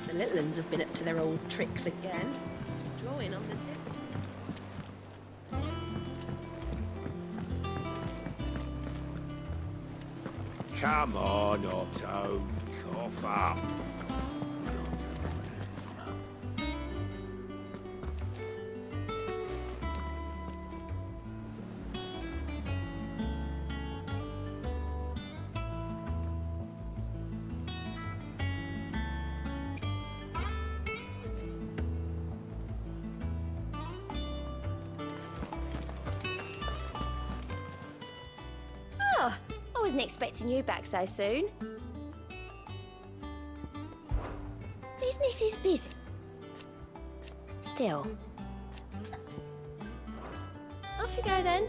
The little uns have been up to their old tricks again. Drawing on the deck. Come on, Otto. Cough up. Oh, I wasn't expecting you back so soon. Business is busy. Still. Off you go then.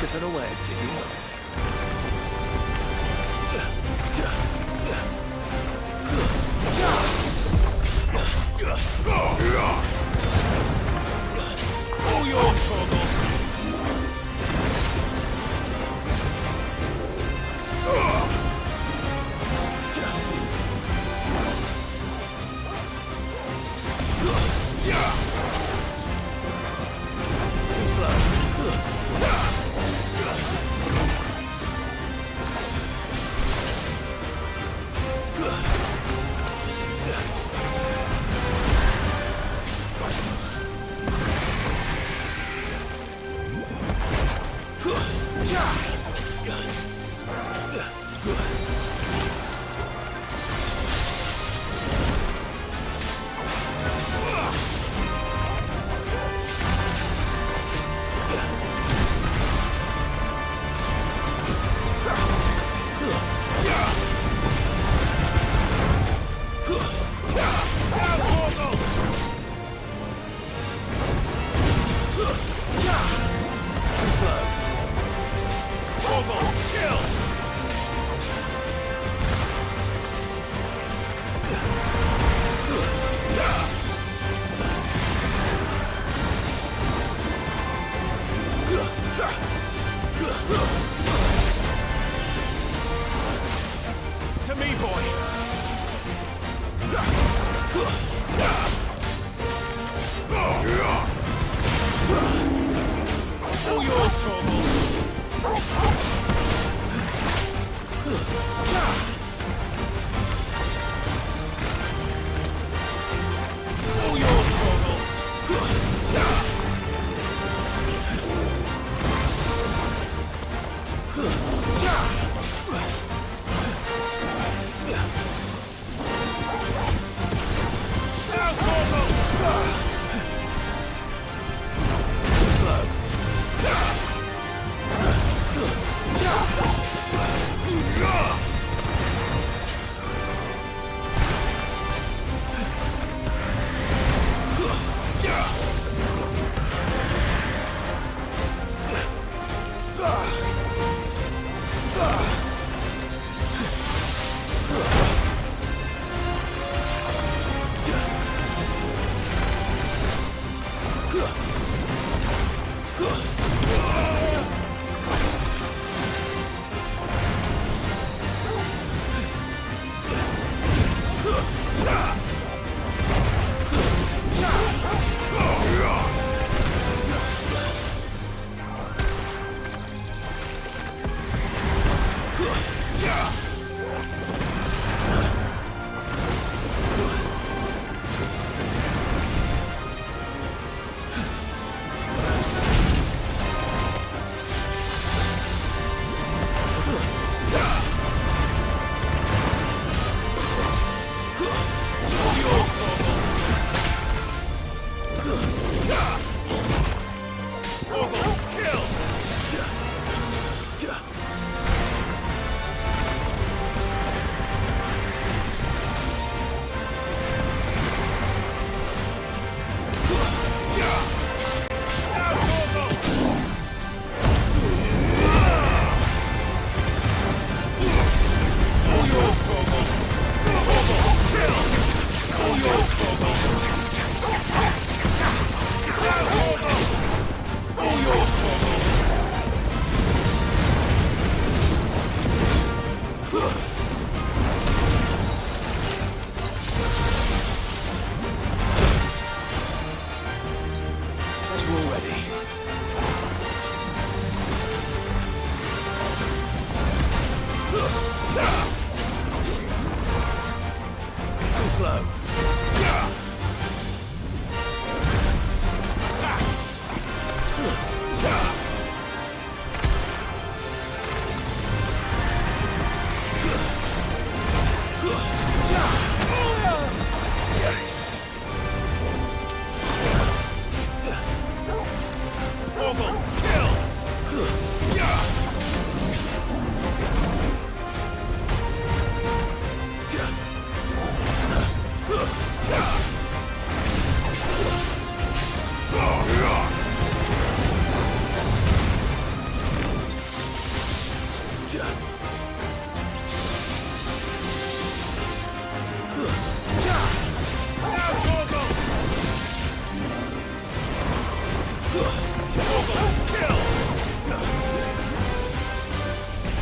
Us unawares, did you? All yours, Torgal. Too slow. To me, boy. All yours, Torgal. All yours, Torgal. Too slow.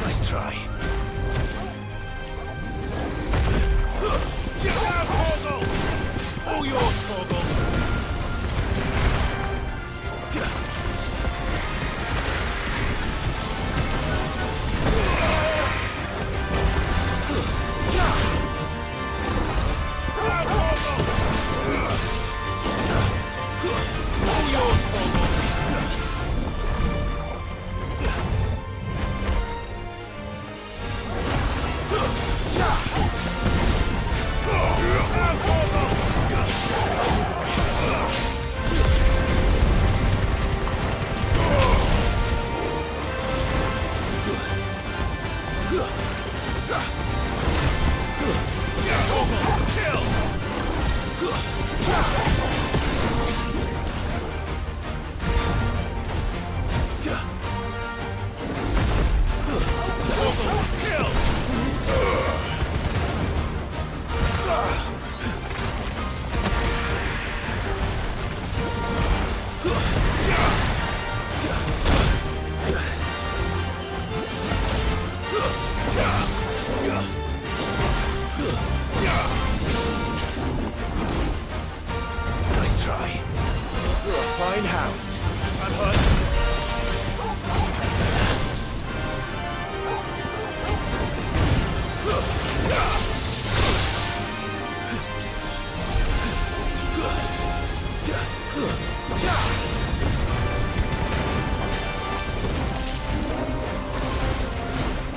Nice try. Get out, Torgal! All yours, Torgal! Nice try. You're a fine hound. I'm hurt.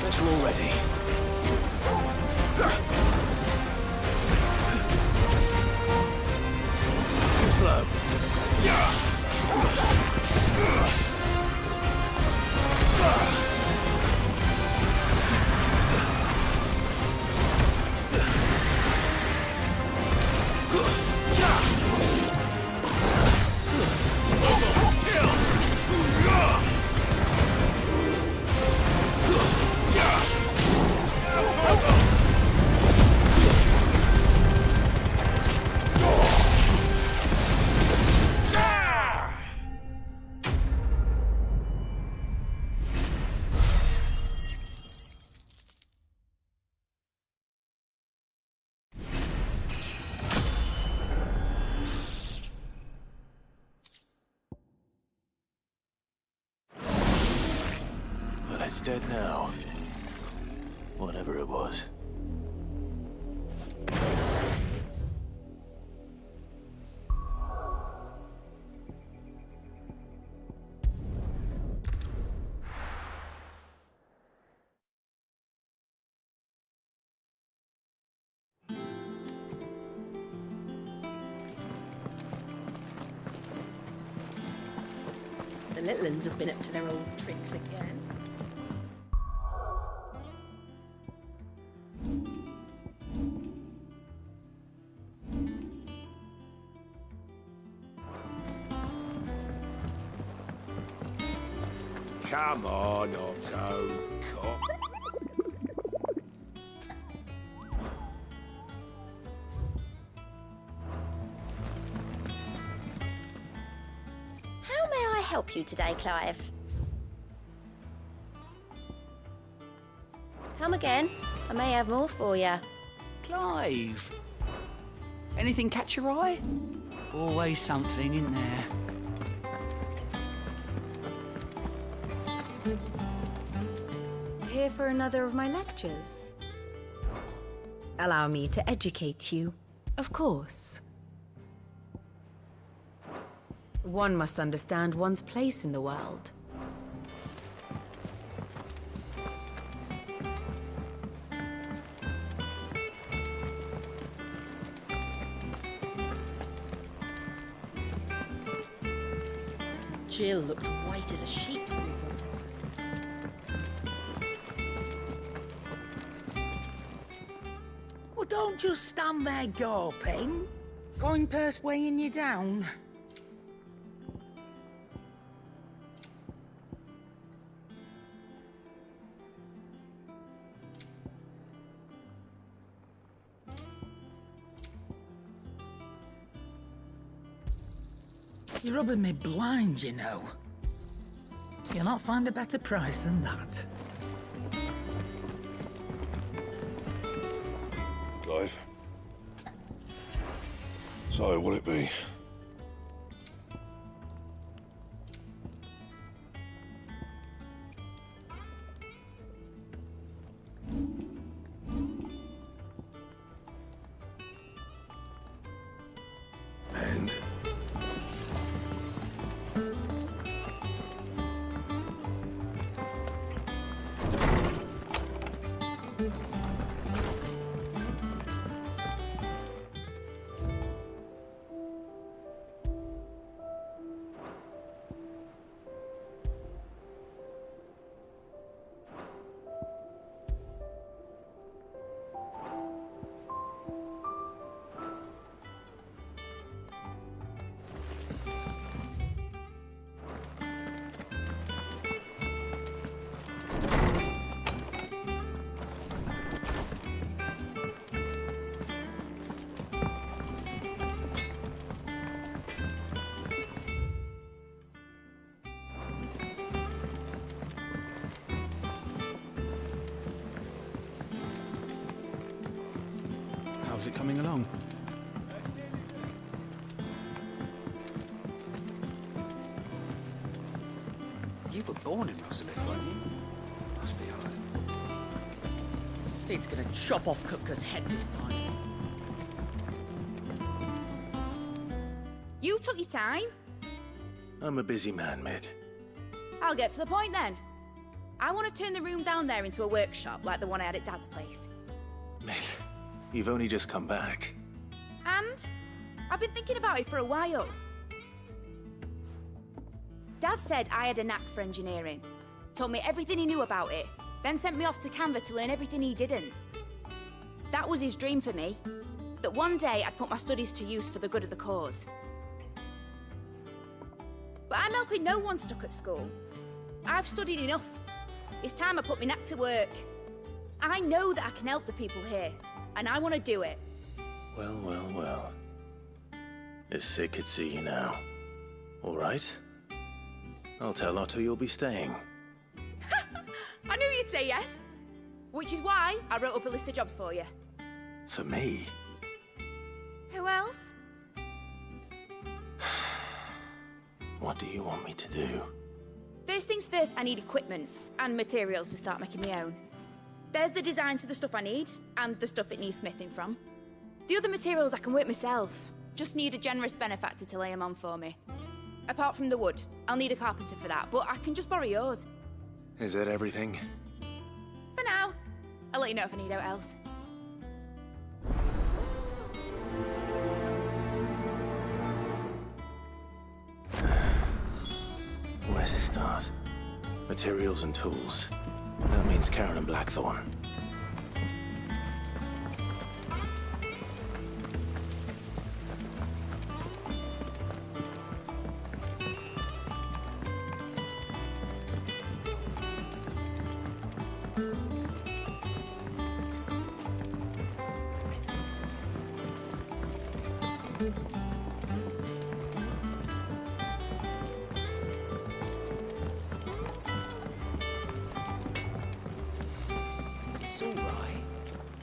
Better already. Too slow. Well, it's dead now. Whatever it was. The little uns have been up to their old tricks again. Come on, Otto. Cop. How may I help you today, Clive? Come again. I may have more for you. Clive! Anything catch your eye? Always something in there. Here for another of my lectures? Allow me to educate you. Of course. One must understand one's place in the world. Jill looked white as a sheet when we brought her. Well, don't just stand there gawping. Going purse weighing you down. You're rubbing me blind, you know. You'll not find a better price than that. Clive. So, what'll it be? And? How's it coming along? You were born in Rosalith, weren't you? Must be hard. Sid's gonna chop off Cutker's head this time. You took your time. I'm a busy man, Mid. I'll get to the point then. I want to turn the room down there into a workshop like the one I had at Dad's place. Mid, you've only just come back. And I've been thinking about it for a while. Dad said I had a knack for engineering, told me everything he knew about it, then sent me off to Canva to learn everything he didn't. That was his dream for me, that one day I'd put my studies to use for the good of the cause. But I'm helping no one stuck at school. I've studied enough. It's time I put my knack to work. I know that I can help the people here, and I want to do it. Well, well, well. If Sid could see you now. All right? I'll tell Otto you'll be staying. I knew you'd say yes. Which is why I wrote up a list of jobs for you. For me? Who else? What do you want me to do? First things first, I need equipment and materials to start making my own. There's the designs for the stuff I need, and the stuff it needs smithing from. The other materials I can work myself. Just need a generous benefactor to lay them on for me. Apart from the wood, I'll need a carpenter for that, but I can just borrow yours. Is that everything? For now. I'll let you know if I need out else. Where to start? Materials and tools. That means Karen and Blackthorn. It's all right.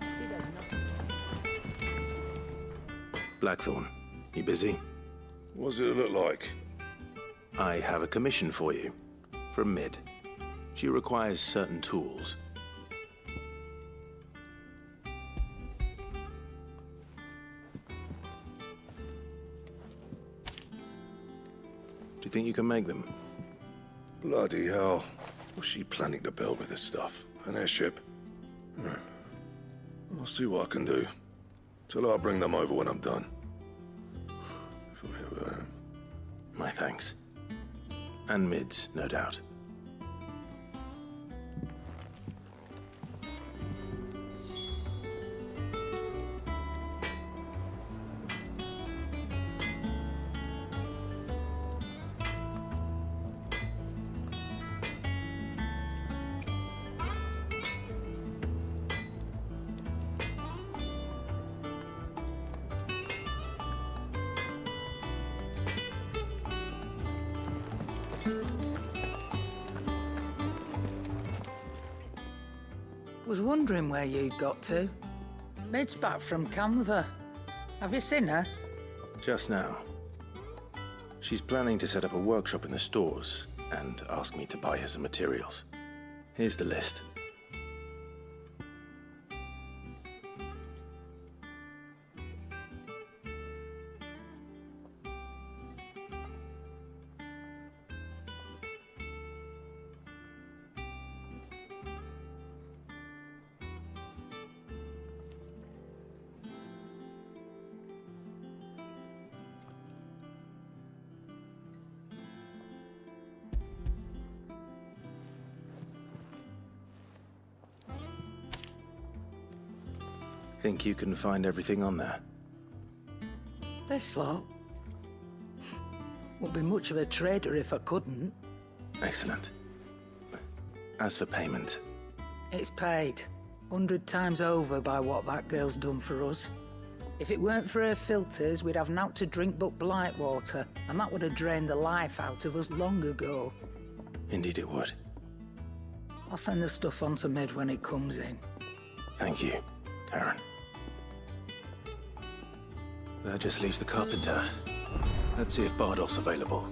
Sid has nothing. Blackthorn, you busy? What's it look like? I have a commission for you. From Mid. She requires certain tools. Do you think you can make them? Bloody hell. What's she planning to build with this stuff? An airship? I'll see what I can do. Tell her I'll bring them over when I'm done. My thanks. And Mid's, no doubt. Was wondering where you'd got to. Mid's back from Canva. Have you seen her? Just now. She's planning to set up a workshop in the stores and ask me to buy her some materials. Here's the list. Think you can find everything on there? This lot. Wouldn't be much of a trader if I couldn't. Excellent. As for payment, It's paid 100 times over by what that girl's done for us. If it weren't for her filters, we'd have naught to drink but blight water, and that would have drained the life out of us long ago. indeed it would. I'll send the stuff on to Mid when it comes in. Thank you, Karen. That just leaves the carpenter. Let's see if Bardolph's available.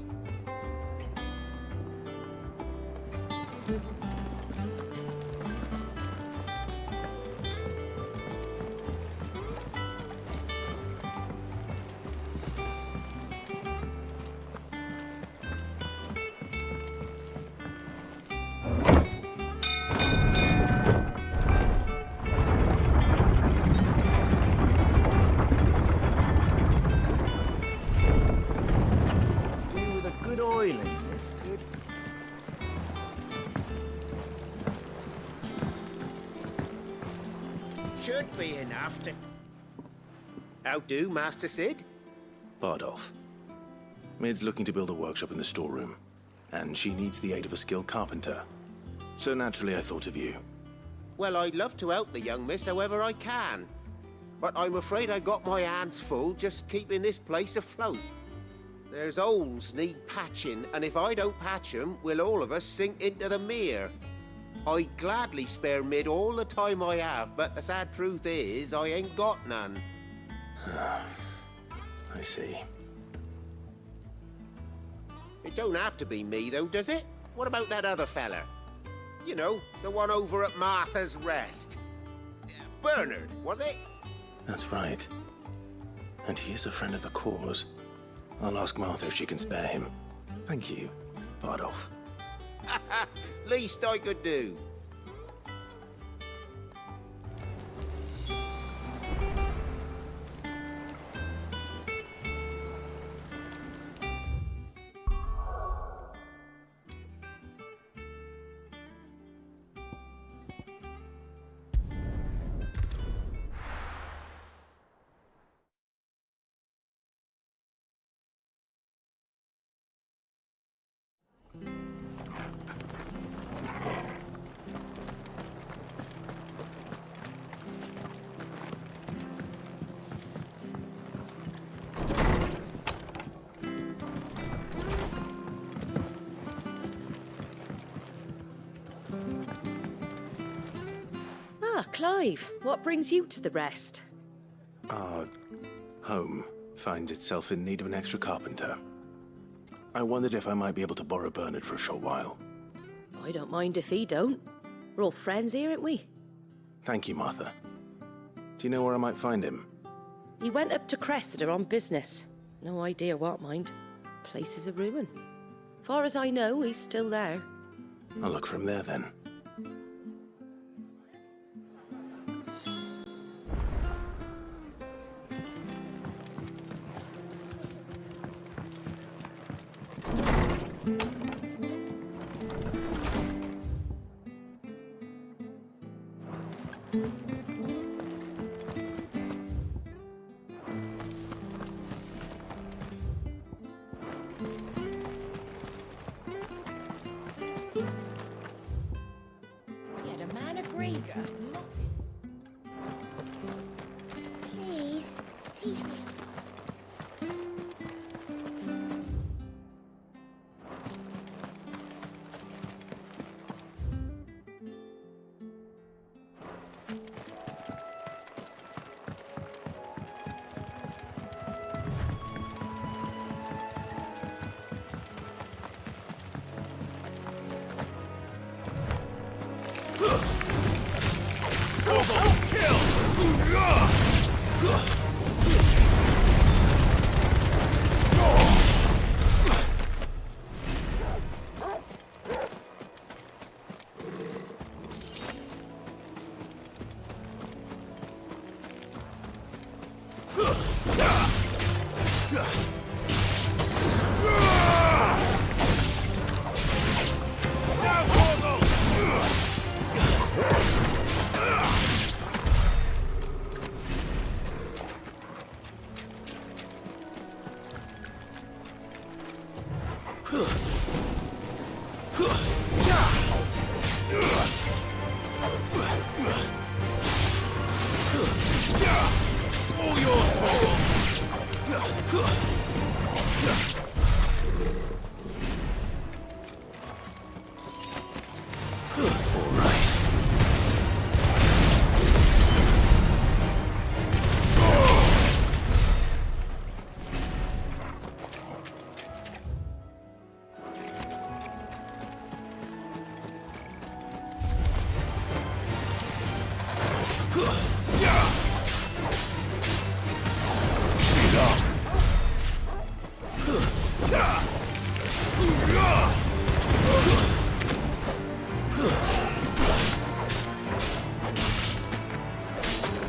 Should be enough to... How do, Master Sid? Bardolph. Mid's looking to build a workshop in the storeroom, and she needs the aid of a skilled carpenter. So naturally I thought of you. Well, I'd love to help the young miss however I can. But I'm afraid I got my hands full just keeping this place afloat. There's holes need patching, and if I don't patch them, we'll all of us sink into the mere. I'd gladly spare Mid all the time I have, but the sad truth is, I ain't got none. I see. It don't have to be me, though, does it? What about that other fella? You know, the one over at Martha's Rest. Bernard, was it? That's right. And he is a friend of the cause. I'll ask Martha if she can spare him. Thank you, Bardolph. Least I could do. Ah, Clive, what brings you to the Rest? Our home finds itself in need of an extra carpenter. I wondered if I might be able to borrow Bernard for a short while. I don't mind if he don't. We're all friends here, aren't we? Thank you, Martha. Do you know where I might find him? He went up to Cressida on business. No idea what, mind. Place is a ruin. Far as I know, he's still there. I'll look for him there then. Yet a man a Grieger. Please, teach me.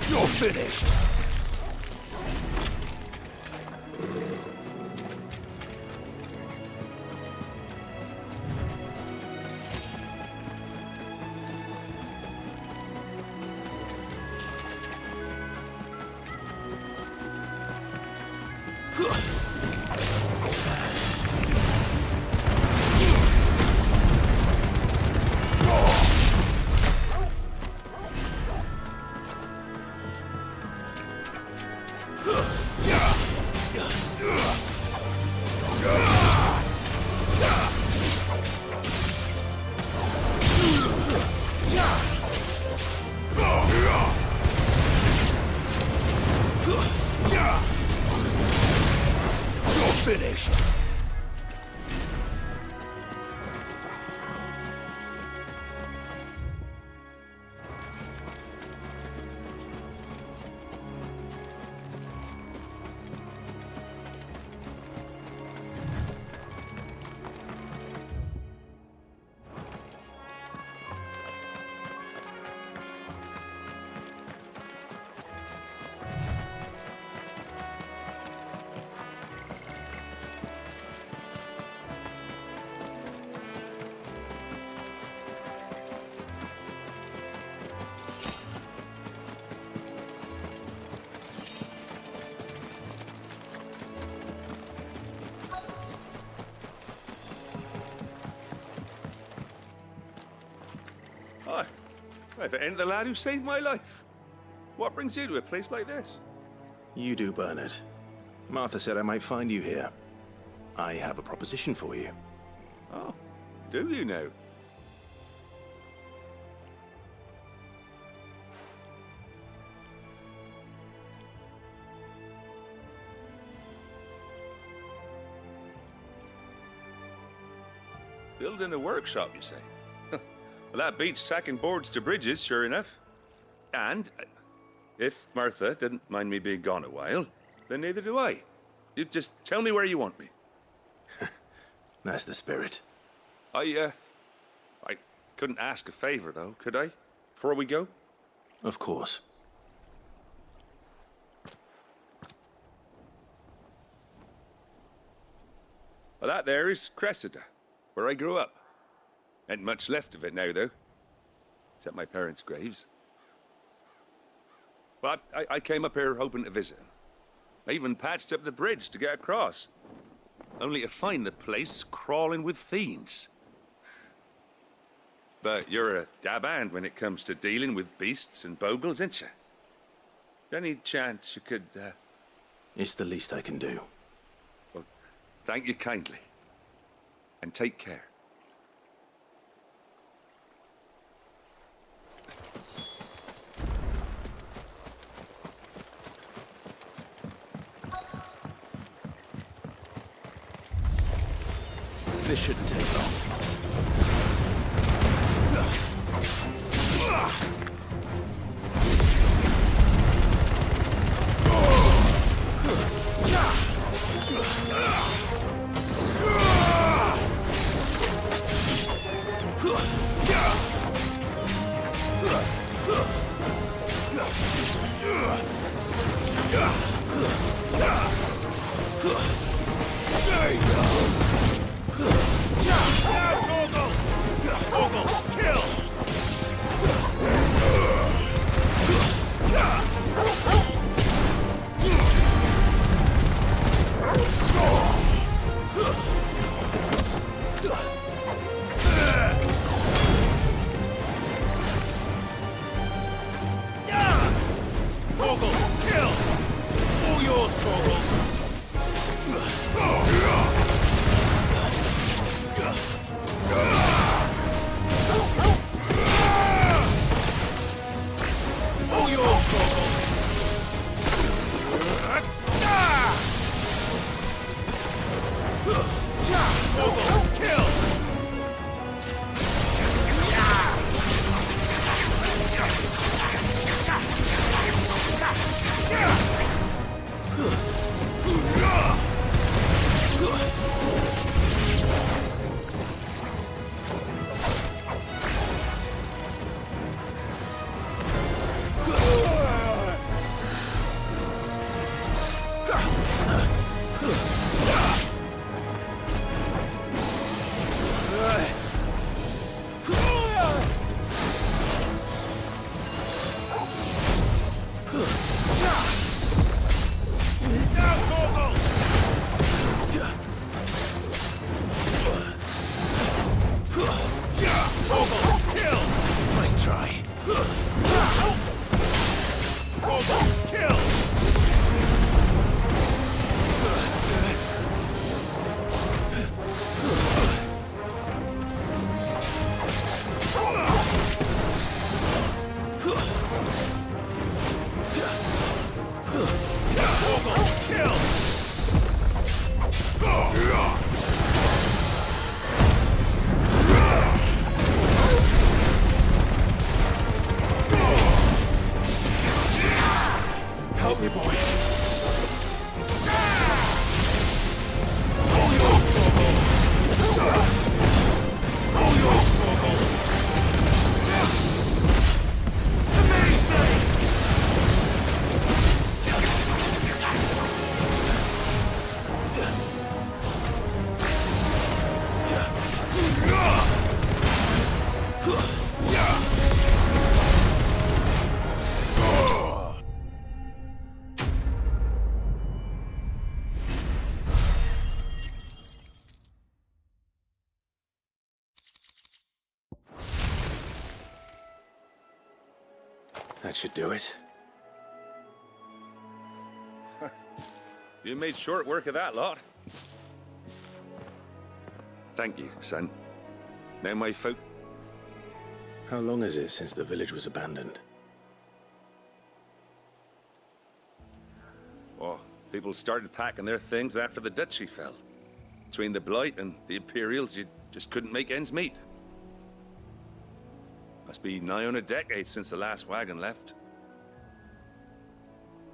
You're finished. Finished. Hi. If it ain't the lad who saved my life. What brings you to a place like this? You do, Bernard. Martha said I might find you here. I have a proposition for you. Oh, do you now? Building a workshop, you say? Well, that beats tacking boards to bridges, sure enough. And if Martha didn't mind me being gone a while, then neither do I. You just tell me where you want me. That's the spirit. I couldn't ask a favor, though, could I? Before we go? Of course. Well, that there is Cressida, where I grew up. Ain't much left of it now, though. Except my parents' graves. But I came up here hoping to visit. I even patched up the bridge to get across. Only to find the place crawling with fiends. But you're a dab hand when it comes to dealing with beasts and bogles, ain't you? Any chance you could, It's the least I can do. Well, thank you kindly. And take care. This shouldn't take long. That should do it. You made short work of that lot. Thank you, son. Now my folk... How long is it since the village was abandoned? Oh, people started packing their things after the duchy fell. Between the Blight and the Imperials, you just couldn't make ends meet. Must be nigh on a decade since the last wagon left.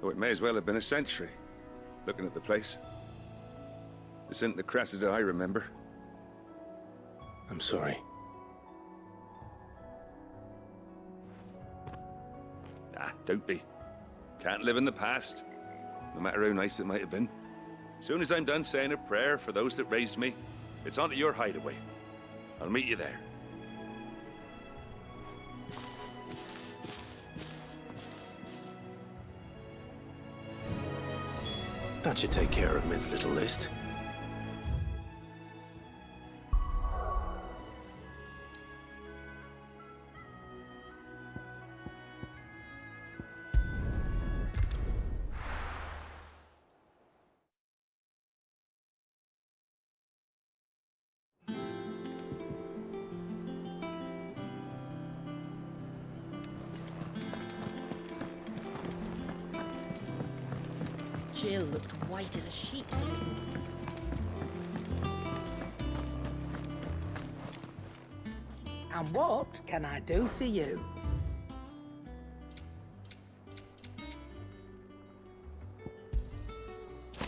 Oh, it may as well have been a century, looking at the place. This isn't the Cressida I remember. I'm sorry. Ah, don't be. Can't live in the past, no matter how nice it might have been. Soon as I'm done saying a prayer for those that raised me, it's on to your hideaway. I'll meet you there. That should take care of Mid's little list. Jill looked white as a sheet. And what can I do for you?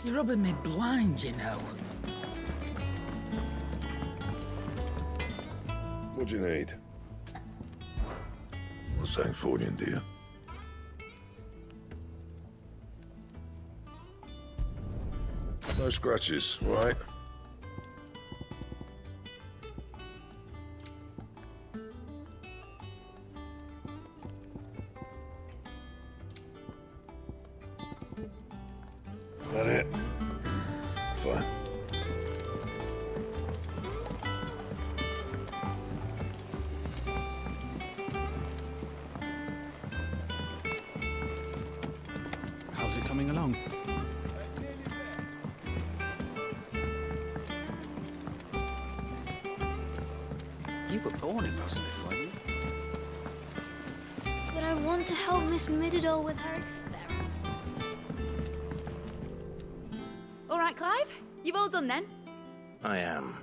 You're rubbing me blind, you know. What do you need? What's Sancfordian, dear? No scratches, all right? That it? Fine. How's it coming along? You were born in Rosalith, weren't you? But I want to help Miss Middledore with her experiment. All right, Clive. You've all done then? I am.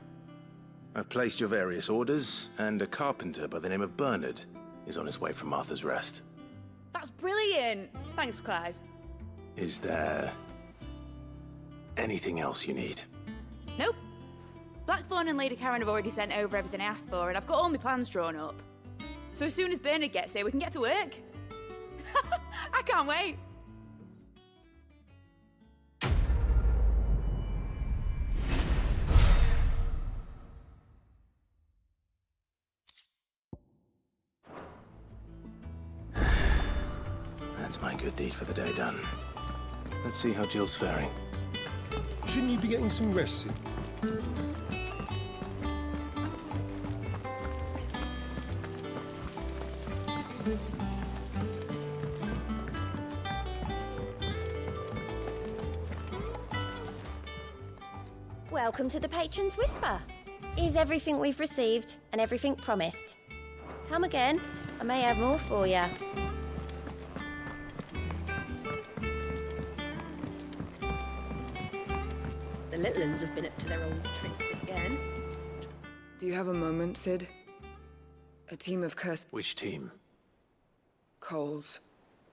I've placed your various orders, and a carpenter by the name of Bernard is on his way from Martha's Rest. That's brilliant. Thanks, Clive. Is there anything else you need? Nope. Blackthorn and Lady Karen have already sent over everything I asked for, and I've got all my plans drawn up. So as soon as Bernard gets here, we can get to work. I can't wait. That's my good deed for the day done. Let's see how Jill's faring. Shouldn't you be getting some rest? Welcome to the Patron's Whisper. Is everything we've received and everything promised? Come again. I may have more for you. The little uns have been up to their old tricks again. Do you have a moment, Sid? A team of cursed Which team? coals.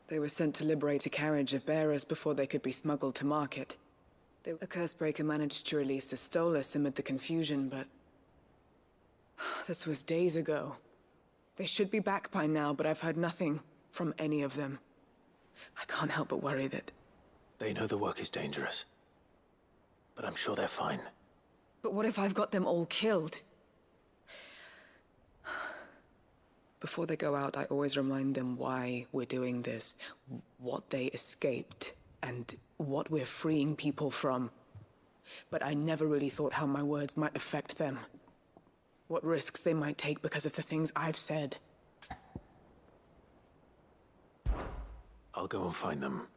They were sent to liberate a carriage of bearers before they could be smuggled to market. A cursebreaker managed to release a Stolas amid the confusion, but... this was days ago. They should be back by now, but I've heard nothing from any of them. I can't help but worry that... They know the work is dangerous. But I'm sure they're fine. But what if I've got them all killed? Before they go out, I always remind them why we're doing this, what they escaped, and what we're freeing people from. But I never really thought how my words might affect them. What risks they might take because of the things I've said. I'll go and find them.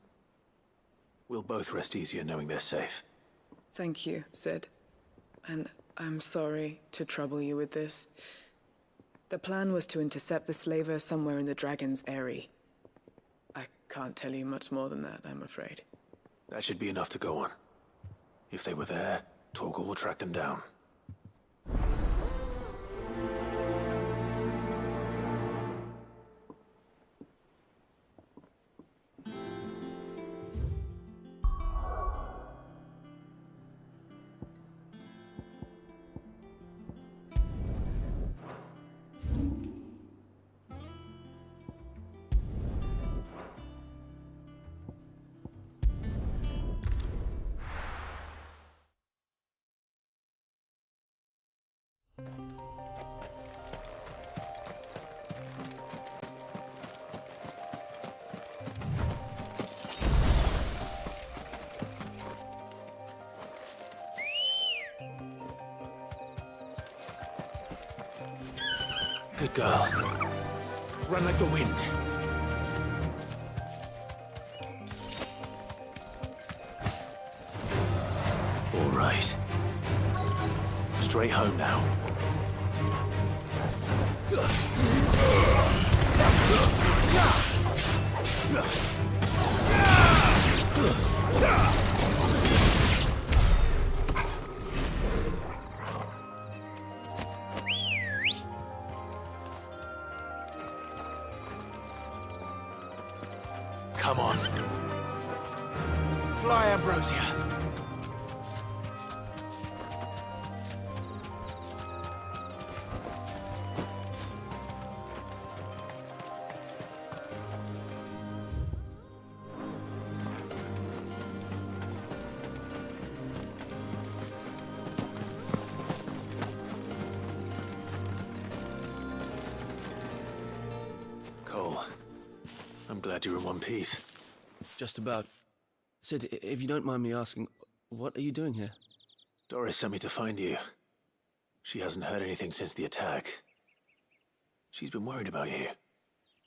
We'll both rest easier knowing they're safe. Thank you, Sid. And I'm sorry to trouble you with this. The plan was to intercept the slaver somewhere in the Dragon's Eyrie. I can't tell you much more than that, I'm afraid. That should be enough to go on. If they were there, Torgal will track them down. Good girl. Run like the wind. All right. Straight home now. Come on. Fly, Ambrosia. I'm glad you're in one piece. Just about. Sid, if you don't mind me asking, what are you doing here? Doris sent me to find you. She hasn't heard anything since the attack. She's been worried about you.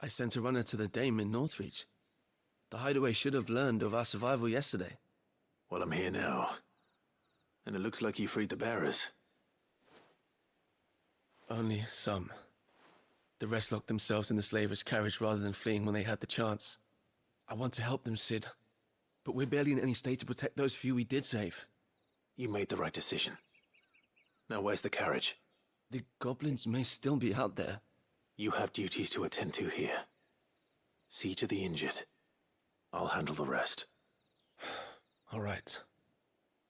I sent a runner to the Dame in Northreach. The hideaway should have learned of our survival yesterday. Well, I'm here now. And it looks like you freed the bearers. Only some. The rest locked themselves in the slavers' carriage rather than fleeing when they had the chance. I want to help them, Sid. But we're barely in any state to protect those few we did save. You made the right decision. Now where's the carriage? The goblins may still be out there. You have duties to attend to here. See to the injured. I'll handle the rest. All right.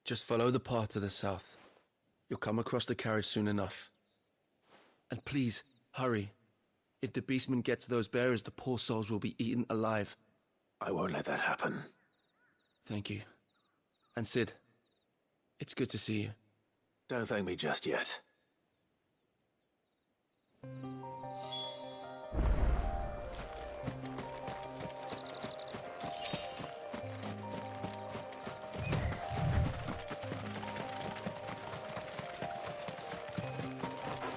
Just follow the path to the south. You'll come across the carriage soon enough. And please, hurry. If the beastmen get to those bearers, the poor souls will be eaten alive. I won't let that happen. Thank you. And Sid, it's good to see you. Don't thank me just yet.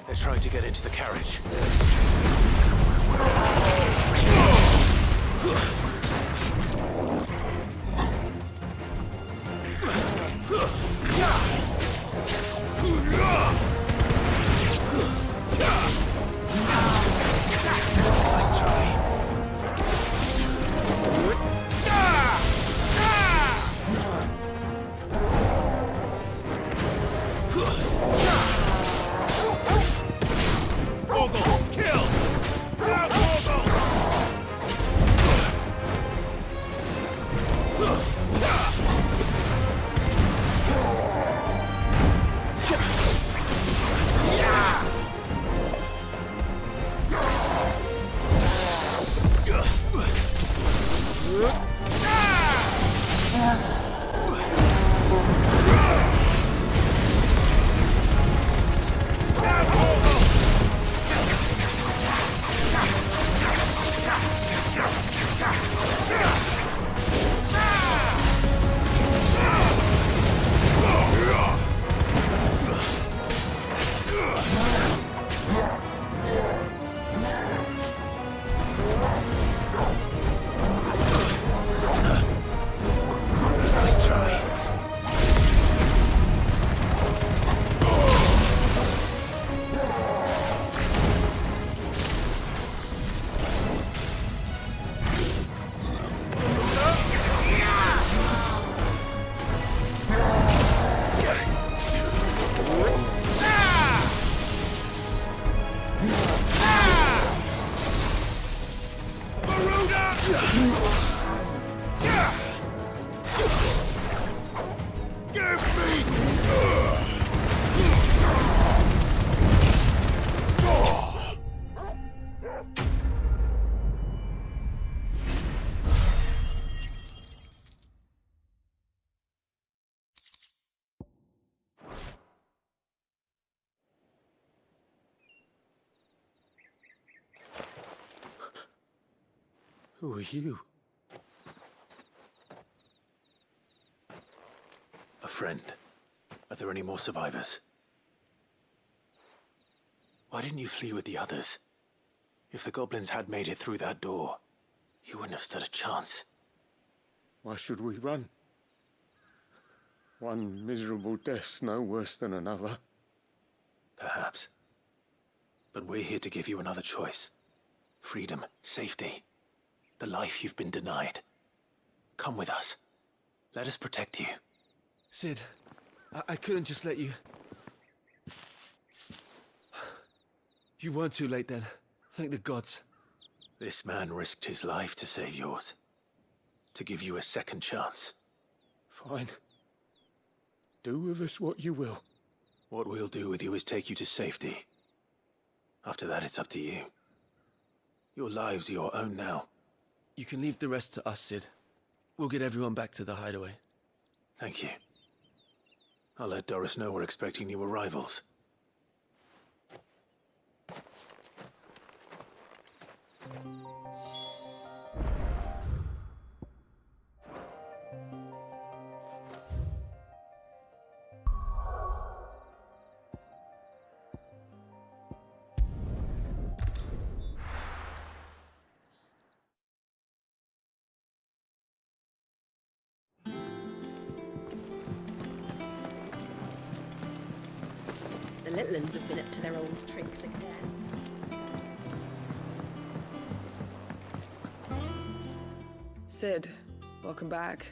They're trying to get into the carriage. Nice try. Who are you? A friend. Are there any more survivors? Why didn't you flee with the others? If the goblins had made it through that door, you wouldn't have stood a chance. Why should we run? One miserable death's no worse than another. Perhaps. But we're here to give you another choice. Freedom, safety. The life you've been denied. Come with us. Let us protect you. Sid, I couldn't just let you... You weren't too late then. Thank the gods. This man risked his life to save yours. To give you a second chance. Fine. Do with us what you will. What we'll do with you is take you to safety. After that, it's up to you. Your lives are your own now. You can leave the rest to us, Sid. We'll get everyone back to the hideaway. Thank you. I'll let Doris know we're expecting new arrivals. The little uns have been up to their old tricks again. Sid, welcome back.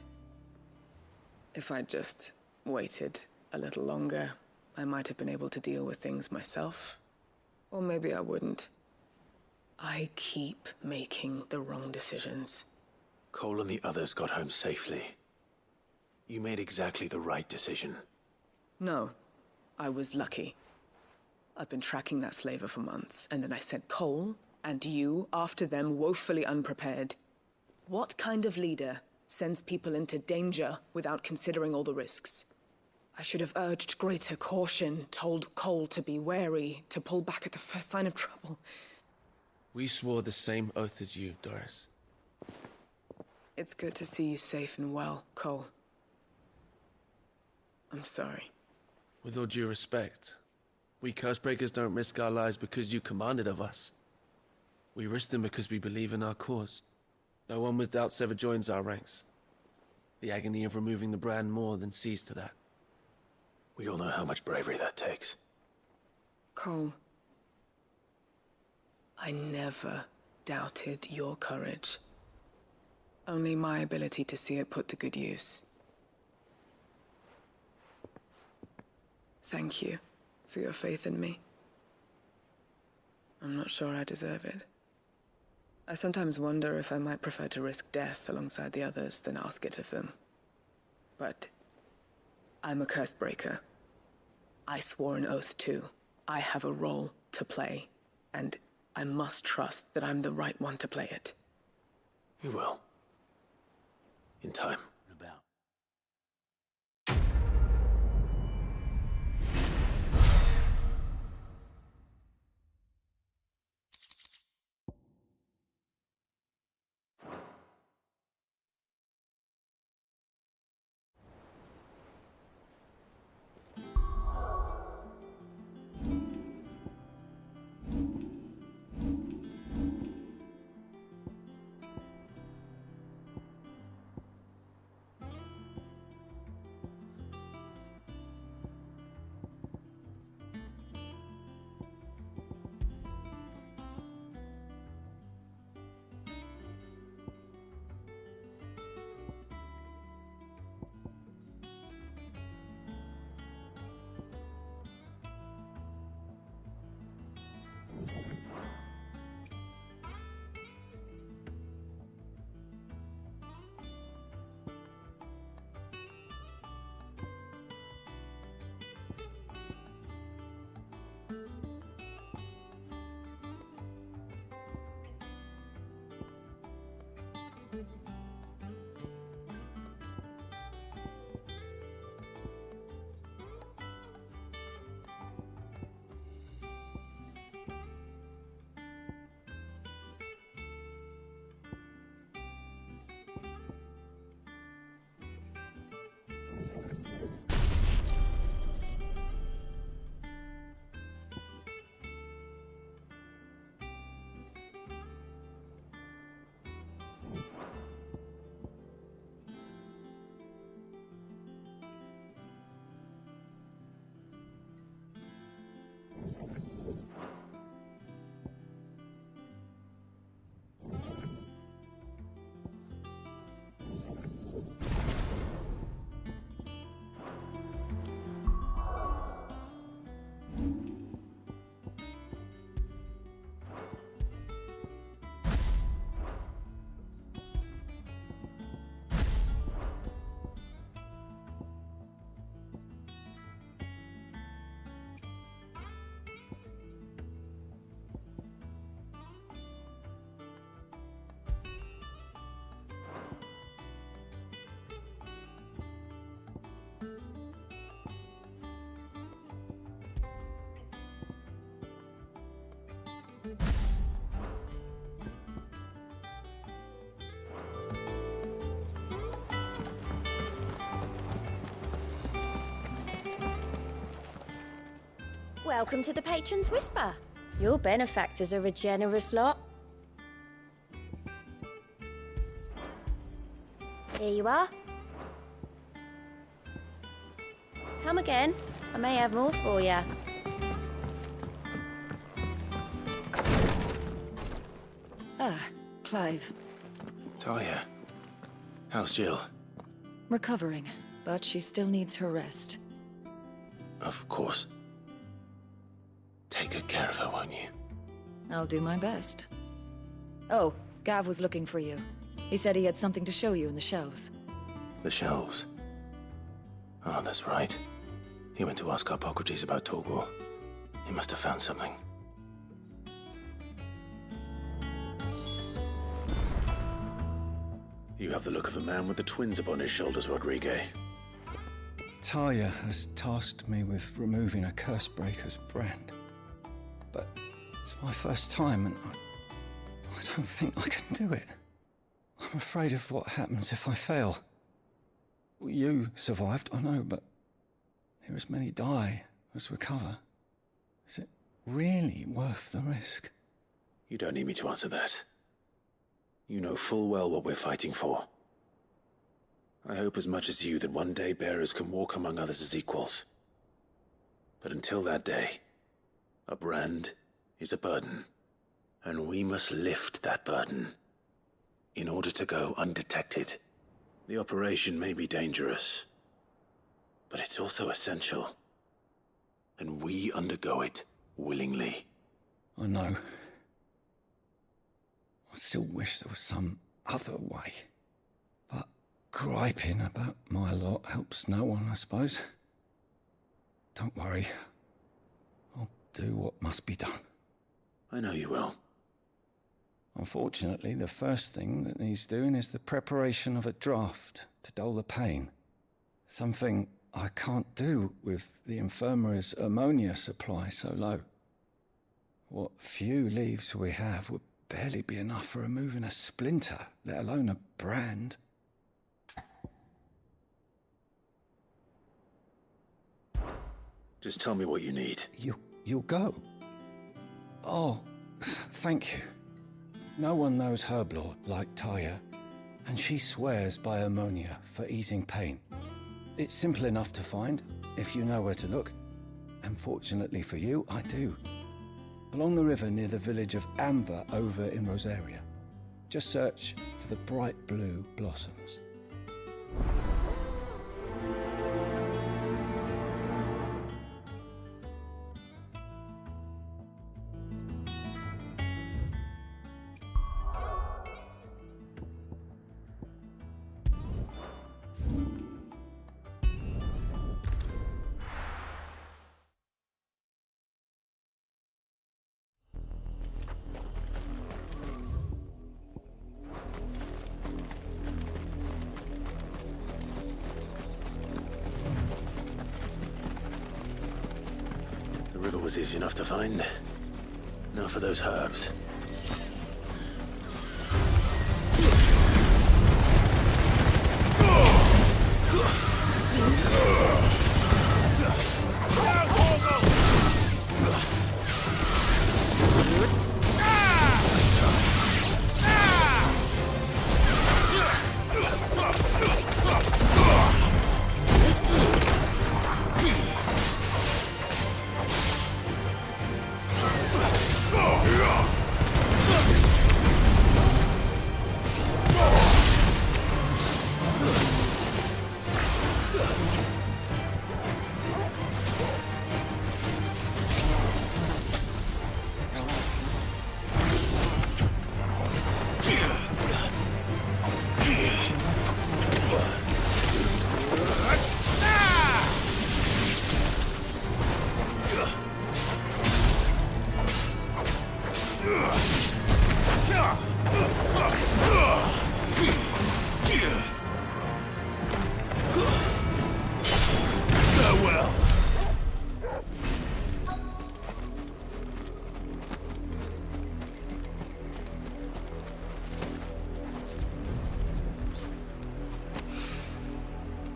If I'd just waited a little longer, I might have been able to deal with things myself. Or maybe I wouldn't. I keep making the wrong decisions. Cole and the others got home safely. You made exactly the right decision. No, I was lucky. I've been tracking that slaver for months, and then I sent Cole and you after them woefully unprepared. What kind of leader sends people into danger without considering all the risks? I should have urged greater caution, told Cole to be wary, to pull back at the first sign of trouble. We swore the same oath as you, Doris. It's good to see you safe and well, Cole. I'm sorry. With all due respect, we Cursebreakers don't risk our lives because you commanded of us. We risk them because we believe in our cause. No one with doubts ever joins our ranks. The agony of removing the brand more than sees to that. We all know how much bravery that takes. Cole, I never doubted your courage. Only my ability to see it put to good use. Thank you for your faith in me. I'm not sure I deserve it. I sometimes wonder if I might prefer to risk death alongside the others than ask it of them. But I'm a Cursebreaker. I swore an oath too. I have a role to play, and I must trust that I'm the right one to play it. You will. In time. About. Welcome to the Patron's Whisper. Your benefactors are a generous lot. Here you are. Come again. I may have more for you. Clive. Talia. How's Jill? Recovering, but she still needs her rest. Of course. Take good care of her, won't you? I'll do my best. Oh, Gav was looking for you. He said he had something to show you in the shelves. The shelves? Oh, that's right. He went to ask Hippocrates about Torgor. He must have found something. You have the look of a man with the twins upon his shoulders, Rodrigue. Talia has tasked me with removing a Cursebreaker's brand. But it's my first time, and I don't think I can do it. I'm afraid of what happens if I fail. You survived, I know, but there as many die as recover. Is it really worth the risk? You don't need me to answer that. You know full well what we're fighting for. I hope as much as you that one day bearers can walk among others as equals. But until that day, a brand is a burden, and we must lift that burden in order to go undetected. The operation may be dangerous, but it's also essential, and we undergo it willingly. I know. I still wish there was some other way. But griping about my lot helps no one, I suppose. Don't worry. I'll do what must be done. I know you will. Unfortunately, the first thing that needs doing is the preparation of a draft to dull the pain. Something I can't do with the infirmary's ammonia supply so low. What few leaves we have would barely be enough for removing a splinter, let alone a brand. Just tell me what you need. You'll go? Oh, thank you. No one knows Herblore like Talia, and she swears by ammonia for easing pain. It's simple enough to find, if you know where to look. And fortunately for you, I do. Along the river near the village of Amber over in Rosaria. Just search for the bright blue blossoms. The river was easy enough to find. Now for those herbs.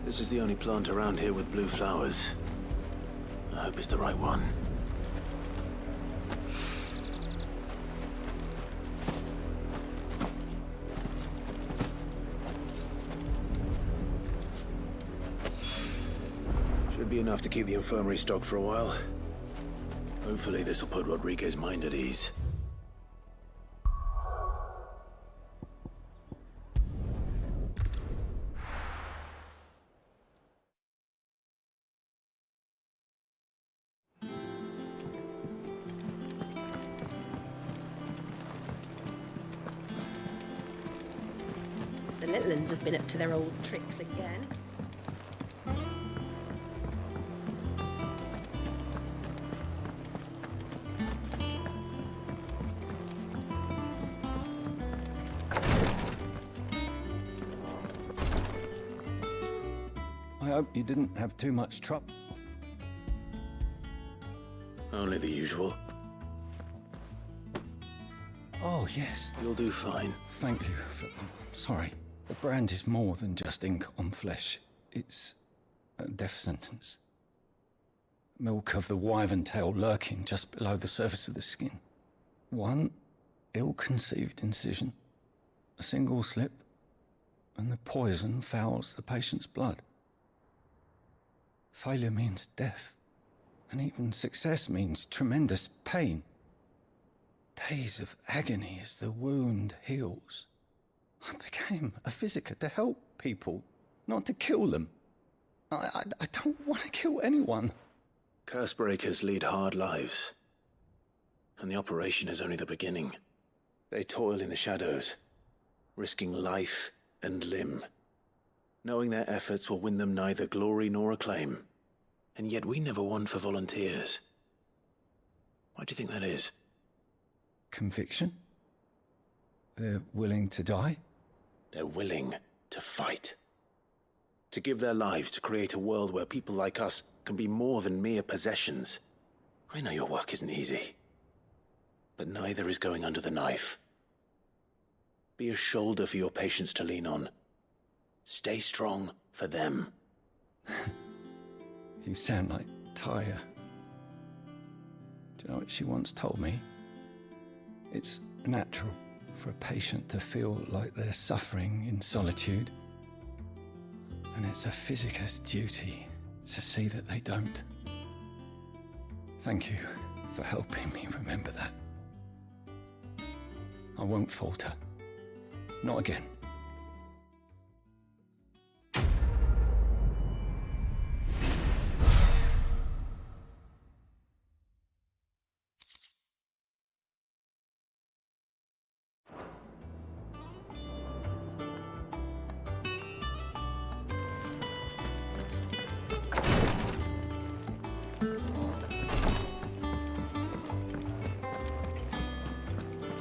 This is the only plant around here with blue flowers. I hope it's the right one. Should be enough to keep the infirmary stocked for a while. Hopefully this will put Rodriguez's mind at ease. The little uns have been up to their old tricks again. I hope you didn't have too much trouble. Only the usual. Oh, yes. You'll do fine. Thank you. Sorry. The brand is more than just ink on flesh. It's a death sentence. Milk of the wyvern tail lurking just below the surface of the skin. One ill-conceived incision, a single slip, and the poison fouls the patient's blood. Failure means death, and even success means tremendous pain. Days of agony as the wound heals. I became a physiker to help people, not to kill them. I don't want to kill anyone. Cursebreakers lead hard lives, and the operation is only the beginning. They toil in the shadows, risking life and limb, knowing their efforts will win them neither glory nor acclaim. And yet we never won for volunteers. Why do you think that is? Conviction? They're willing to die? They're willing to fight. To give their lives to create a world where people like us can be more than mere possessions. I know your work isn't easy, but neither is going under the knife. Be a shoulder for your patients to lean on. Stay strong for them. You sound like Tyre. Do you know what she once told me? It's natural for a patient to feel like they're suffering in solitude. And it's a physiker's duty to see that they don't. Thank you for helping me remember that. I won't falter. Not again.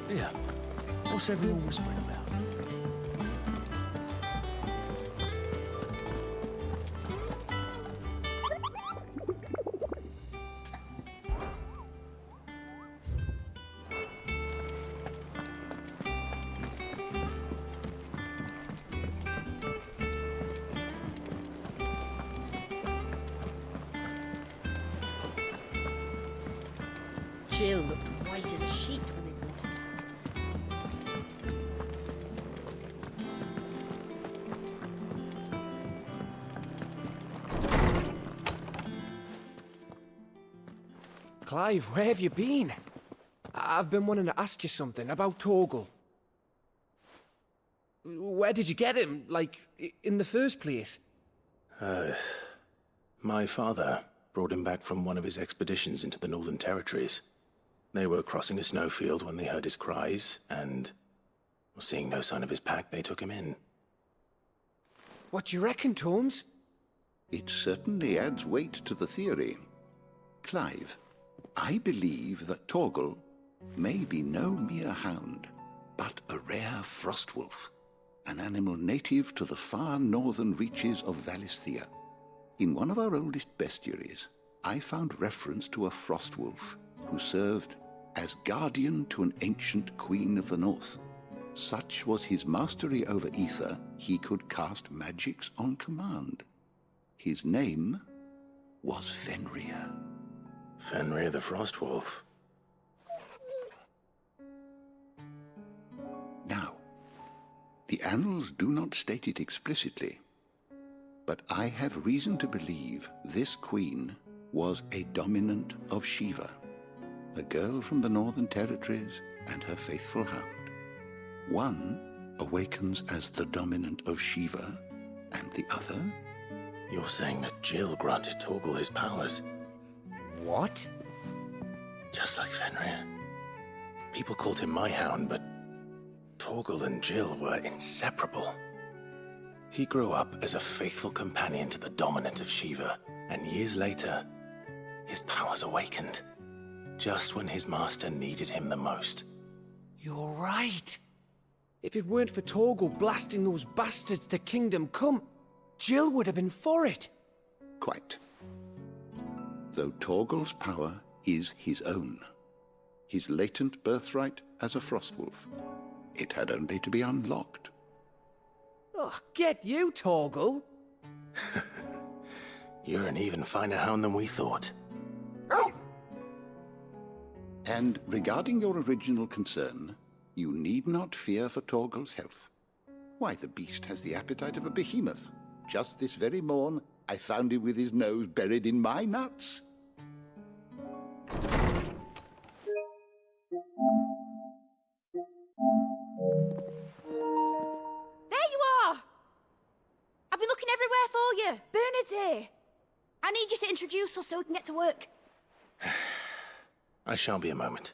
Yeah. What's everyone whispering about? Jill looked white as a sheet when they brought her. Clive, where have you been? I've been wanting to ask you something about Torgal. Where did you get him, like, in the first place? My father brought him back from one of his expeditions into the Northern Territories. They were crossing a snowfield when they heard his cries, and, seeing no sign of his pack, they took him in. What do you reckon, Tomes? It certainly adds weight to the theory. Clive, I believe that Torgal may be no mere hound, but a rare frostwolf, an animal native to the far northern reaches of Valisthea. In one of our oldest bestiaries, I found reference to a frostwolf who served as guardian to an ancient queen of the north. Such was his mastery over ether, he could cast magics on command. His name was Fenrir. Fenrir the Frostwolf. Now, the annals do not state it explicitly, but I have reason to believe this queen was a dominant of Shiva, a girl from the Northern Territories and her faithful hound. One awakens as the dominant of Shiva, and the other... You're saying that Jill granted Torgal his powers? What? Just like Fenrir. People called him my hound, but Torgal and Jill were inseparable. He grew up as a faithful companion to the dominant of Shiva, and years later, his powers awakened, just when his master needed him the most. You're right. If it weren't for Torgal blasting those bastards to Kingdom Come, Jill would have been for it. Quite. Though Torgal's power is his own, his latent birthright as a Frostwolf, it had only to be unlocked. Oh, get you, Torgal! You're an even finer hound than we thought. And regarding your original concern, you need not fear for Torgal's health. Why, the beast has the appetite of a behemoth. Just this very morn, I found him with his nose buried in my nuts. There you are! I've been looking everywhere for you. Bernard's here. I need you to introduce us so we can get to work. I shan't be a moment.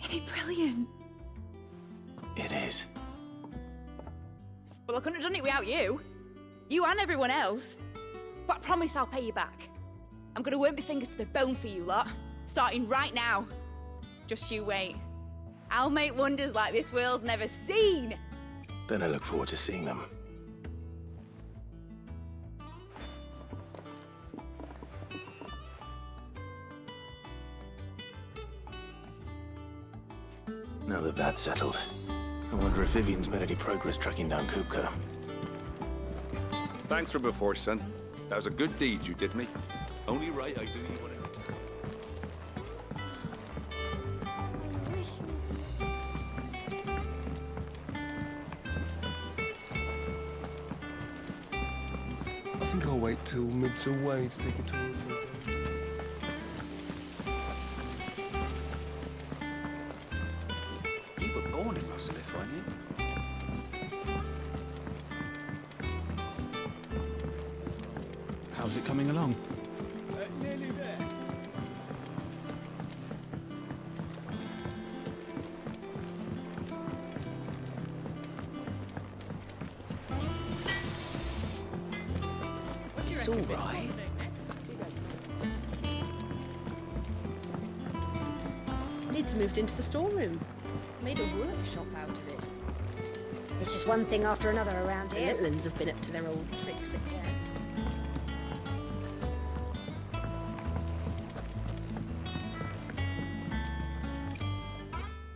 Isn't it brilliant? It is. Well, I couldn't have done it without you. You and everyone else. But I promise I'll pay you back. I'm gonna work my fingers to the bone for you lot, starting right now. Just you wait. I'll make wonders like this world's never seen. Then I look forward to seeing them. Now that that's settled, I wonder if Vivian's made any progress tracking down Kupka. Thanks for before, son. That was a good deed you did me. Only right I do you whatever. I think I'll wait till mid's away to take a tour of you. You were born in Rosalith, weren't you? How's it coming along? Nearly there. It's all right. Lid's moved into the storeroom. Made a workshop out of it. It's just one thing after another around The here. little uns have been up to their old tricks again.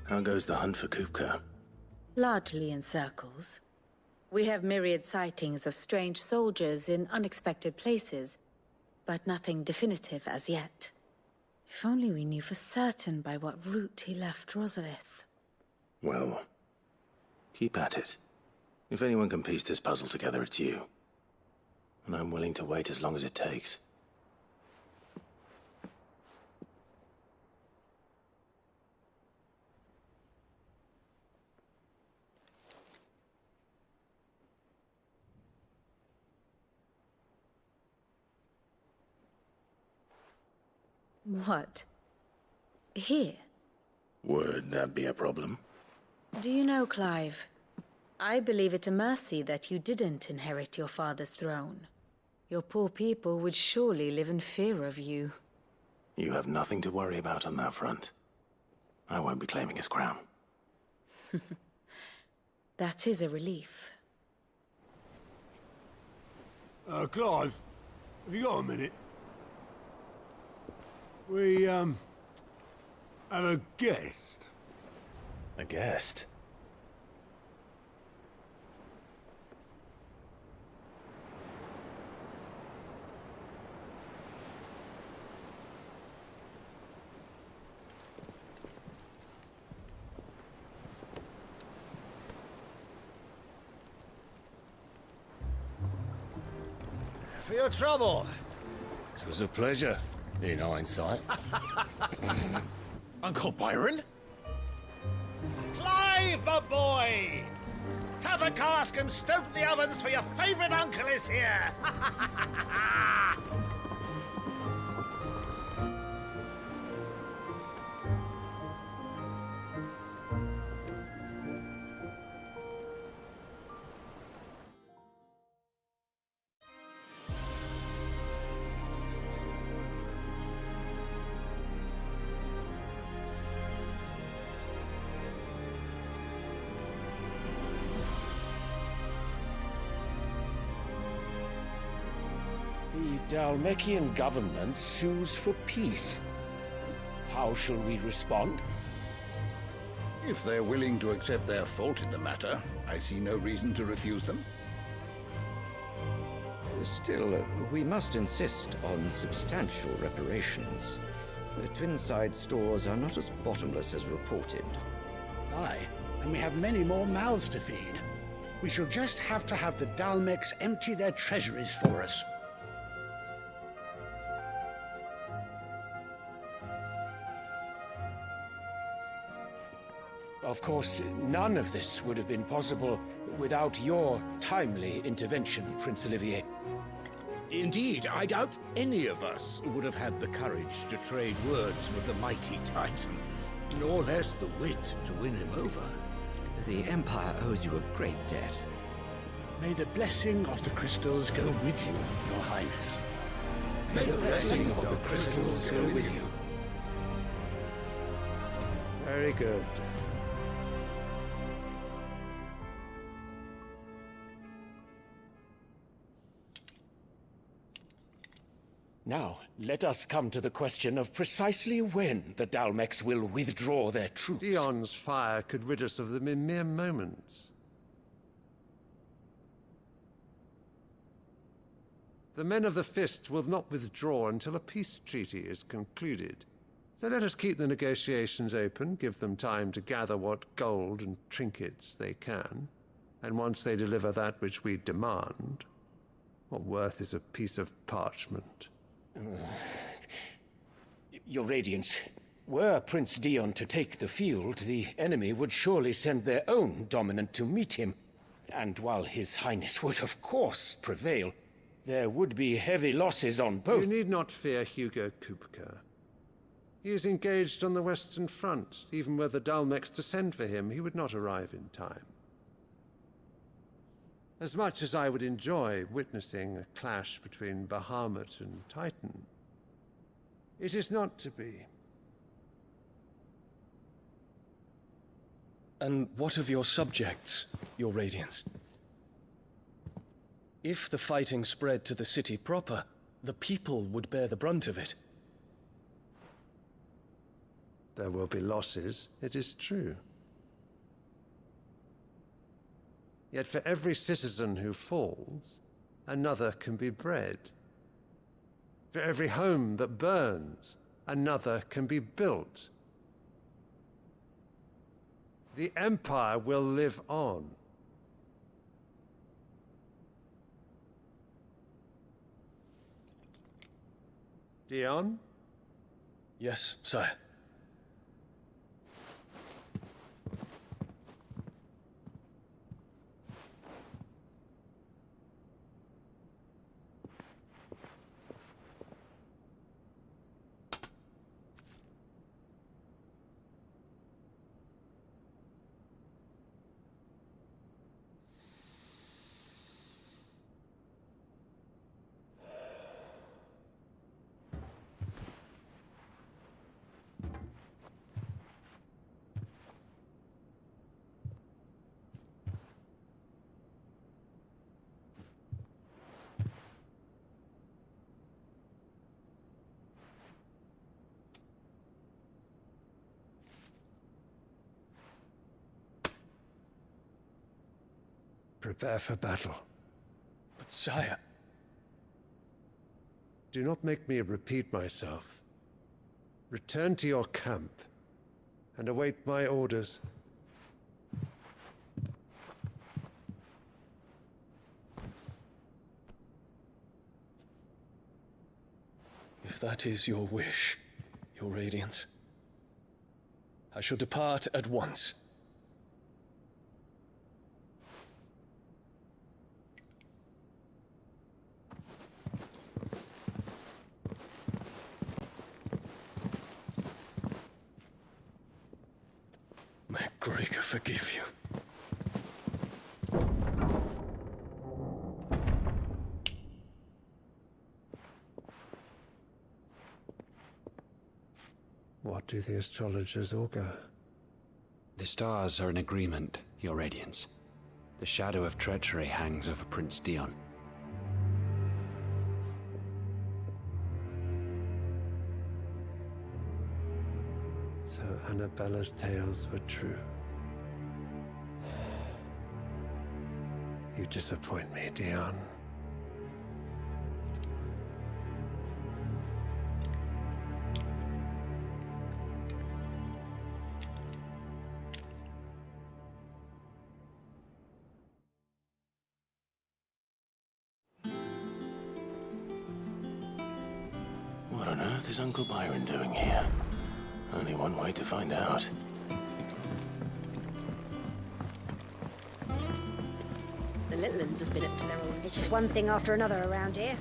How goes the hunt for Kupka? Largely in circles. We have myriad sightings of strange soldiers in unexpected places, but nothing definitive as yet. If only we knew for certain by what route he left Rosalith. Well, keep at it. If anyone can piece this puzzle together, it's you. And I'm willing to wait as long as it takes. What? Here? Would that be a problem? Do you know, Clive? I believe it a mercy that you didn't inherit your father's throne. Your poor people would surely live in fear of you. You have nothing to worry about on that front. I won't be claiming his crown. That is a relief. Clive, have you got a minute? We, have a guest. A guest? for your trouble. It was a pleasure, in hindsight. Uncle Byron? Clive, my boy! Tap a cask and stoke the ovens, for your favourite uncle is here! The Dalmekian government sues for peace. How shall we respond? If they're willing to accept their fault in the matter, I see no reason to refuse them. Still, we must insist on substantial reparations. The Twinside stores are not as bottomless as reported. Aye, and we have many more mouths to feed. We shall just have to have the Dalmeks empty their treasuries for us. Of course, none of this would have been possible without your timely intervention, Prince Olivier. Indeed, I doubt any of us would have had the courage to trade words with the mighty Titan, nor less the wit to win him over. The Empire owes you a great debt. May the blessing of the crystals go with you, Your Highness. May the blessing of the crystals go with you. Very good. Now, let us come to the question of precisely when the Dalmeks will withdraw their troops. Dion's fire could rid us of them in mere moments. The men of the Fist will not withdraw until a peace treaty is concluded. So let us keep the negotiations open, give them time to gather what gold and trinkets they can, and once they deliver that which we demand, what worth is a piece of parchment? Your Radiance, were Prince Dion to take the field, the enemy would surely send their own dominant to meet him. And while His Highness would of course prevail, there would be heavy losses on both. You need not fear Hugo Kupka. He is engaged on the Western Front. Even were the Dalmeks to send for him, he would not arrive in time. As much as I would enjoy witnessing a clash between Bahamut and Titan, it is not to be. And what of your subjects, Your Radiance? If the fighting spread to the city proper, the people would bear the brunt of it. There will be losses, it is true. Yet for every citizen who falls, another can be bred. For every home that burns, another can be built. The Empire will live on. Dion? Yes, sire. Prepare for battle. But sire... Do not make me repeat myself. Return to your camp and await my orders. that is your wish, Your Radiance, I shall depart at once. May Gregor forgive you. What do the astrologers augur? The stars are in agreement, Your Radiance. The shadow of treachery hangs over Prince Dion. So Annabella's tales were true. You disappoint me, Dion. What on earth is Uncle Byron doing here? Only one way to find out. The little uns have been up to their own. It's just one thing after another around here.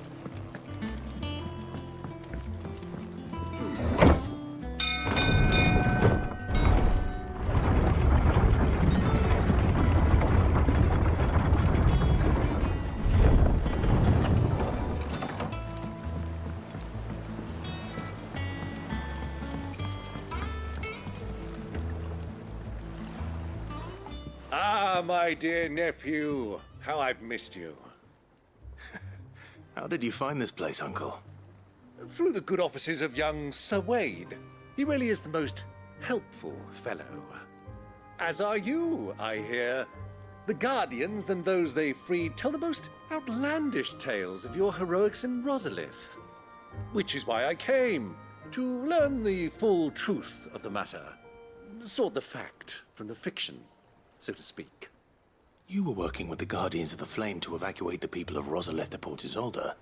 Ah, my dear nephew. How I've missed you. How did you find this place, Uncle? Through the good offices of young Sir Wade. He really is the most helpful fellow. As are you, I hear. The Guardians and those they freed tell the most outlandish tales of your heroics in Rosalith. Which is why I came, to learn the full truth of the matter. Sort the fact from the fiction, so to speak. You were working with the Guardians of the Flame to evacuate the people of Rosalith to Port Isolde.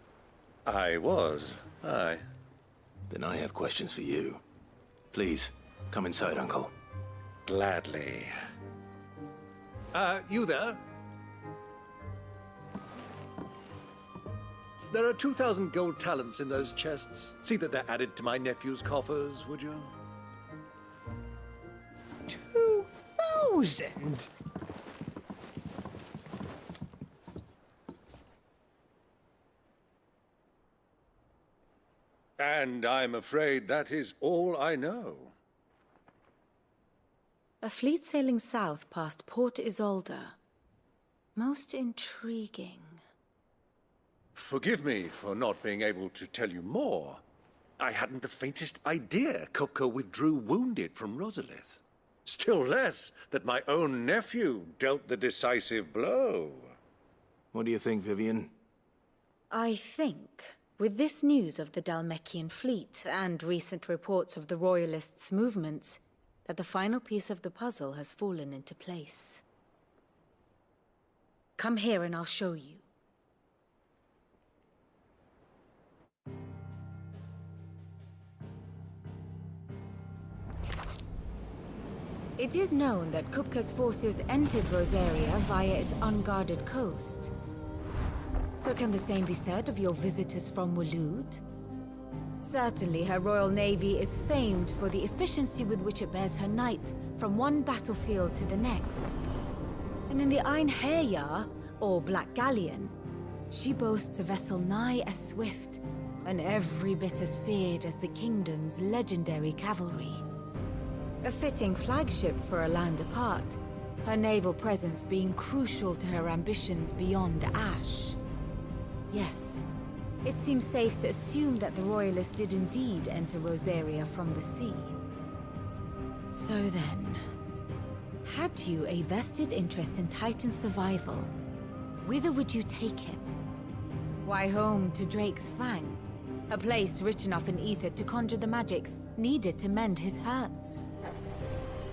I was, aye. Then I have questions for you. Please, come inside, Uncle. Gladly. You there? There are 2,000 gold talents in those chests. See that they're added to my nephew's coffers, would you? 2,000? And I'm afraid that is all I know. A fleet sailing south past Port Isolde. Most intriguing. Forgive me for not being able to tell you more. I hadn't the faintest idea Kupka withdrew wounded from Rosalith. Still less that my own nephew dealt the decisive blow. What do you think, Vivian? I think, with this news of the Dhalmekian fleet and recent reports of the Royalists' movements, that the final piece of the puzzle has fallen into place. Come here and I'll show you. It is known that Kupka's forces entered Rosaria via its unguarded coast. So can the same be said of your visitors from Waloed? Certainly her Royal Navy is famed for the efficiency with which it bears her knights from one battlefield to the next. And in the Einherjar, or Black Galleon, she boasts a vessel nigh as swift and every bit as feared as the kingdom's legendary cavalry. A fitting flagship for a land apart, her naval presence being crucial to her ambitions beyond Ash. Yes, it seems safe to assume that the Royalists did indeed enter Rosaria from the sea. So then, had you a vested interest in Titan's survival, whither would you take him? Why, home to Drake's Fang, a place rich enough in ether to conjure the magics needed to mend his hurts.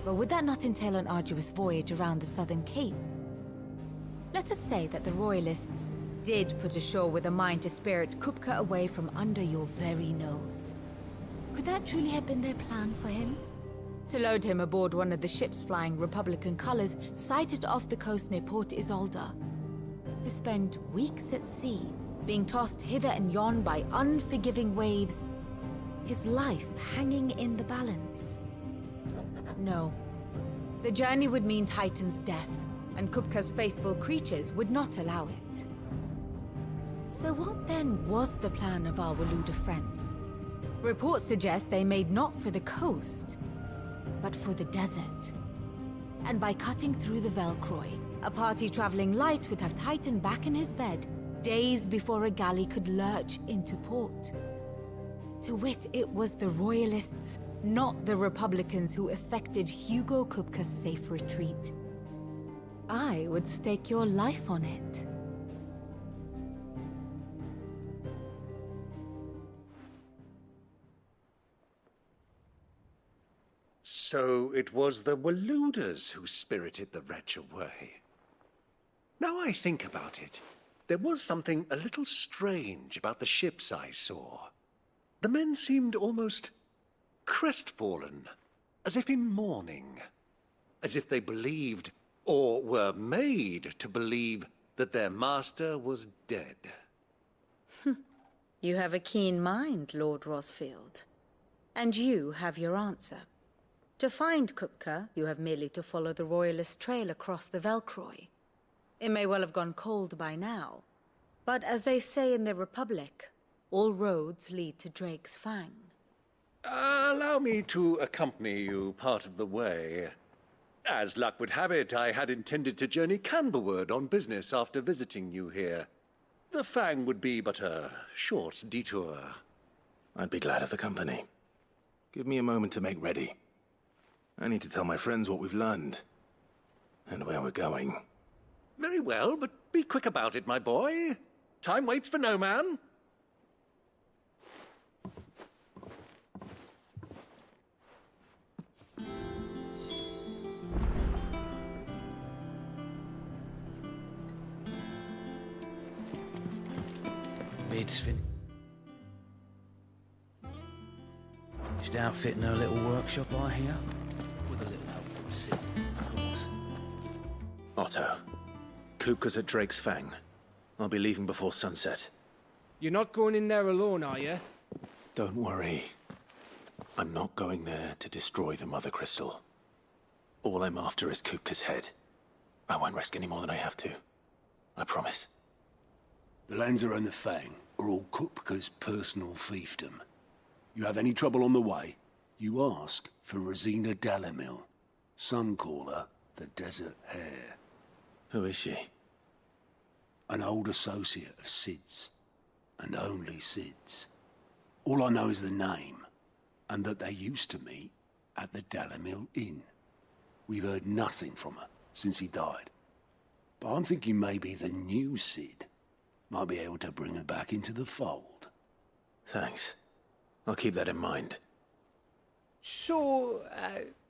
But would that not entail an arduous voyage around the southern cape? Let us say that the Royalists did put ashore with a mind to spirit Kupka away from under your very nose. Could that truly have been their plan for him? To load him aboard one of the ships flying Republican colors sighted off the coast near Port Isolde. To spend weeks at sea, being tossed hither and yon by unforgiving waves, his life hanging in the balance. No. The journey would mean Titan's death, and Kupka's faithful creatures would not allow it. So what then was the plan of our Waluda friends? Reports suggest they made not for the coast, but for the desert. And by cutting through the Velcroy, a party traveling light would have Titan back in his bed days before a galley could lurch into port. To wit, it was the Royalists, not the Republicans, who effected Hugo Kupka's safe retreat. I would stake your life on it. So it was the Waludas who spirited the wretch away. Now I think about it, there was something a little strange about the ships I saw. The men seemed almost crestfallen, as if in mourning, as if they believed, or were made to believe, that their master was dead. You have a keen mind, Lord Rosfield. And you have your answer. To find Kupka, you have merely to follow the Royalist trail across the Velcroy. It may well have gone cold by now, but as they say in the Republic, all roads lead to Drake's Fang. Allow me to accompany you part of the way. As luck would have it, I had intended to journey Canberward on business after visiting you here. The Fang would be but a short detour. I'd be glad of the company. Give me a moment to make ready. I need to tell my friends what we've learned, and where we're going. Very well, but be quick about it, my boy. Time waits for no man. Bed's finished. Just outfitting her little workshop, I hear. With a little help from Sid, of course. Otto, Kupka's at Drake's Fang. I'll be leaving before sunset. You're not going in there alone, are you? Don't worry. I'm not going there to destroy the Mother Crystal. All I'm after is Kupka's head. I won't risk any more than I have to. I promise. The lands around the Fang are all Kupka's personal fiefdom. You have any trouble on the way, you ask for Rosina Dalamil. Some call her the Desert Hare. Who is she? An old associate of Sid's, and only Sid's. All I know is the name, and that they used to meet at the Dalamil Inn. We've heard nothing from her since he died. But I'm thinking maybe the new Sid might be able to bring her back into the fold. Thanks. I'll keep that in mind. So,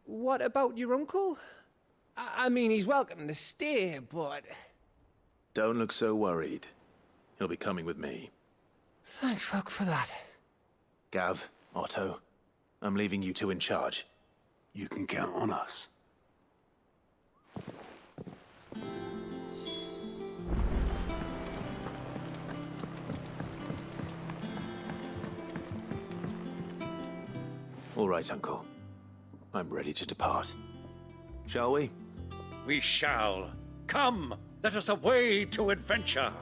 what about your uncle? I mean, he's welcome to stay, but... Don't look so worried. He'll be coming with me. Thank fuck for that. Gav, Otto, I'm leaving you two in charge. You can count on us. All right, Uncle. I'm ready to depart. Shall we? We shall. Come, let us away to adventure.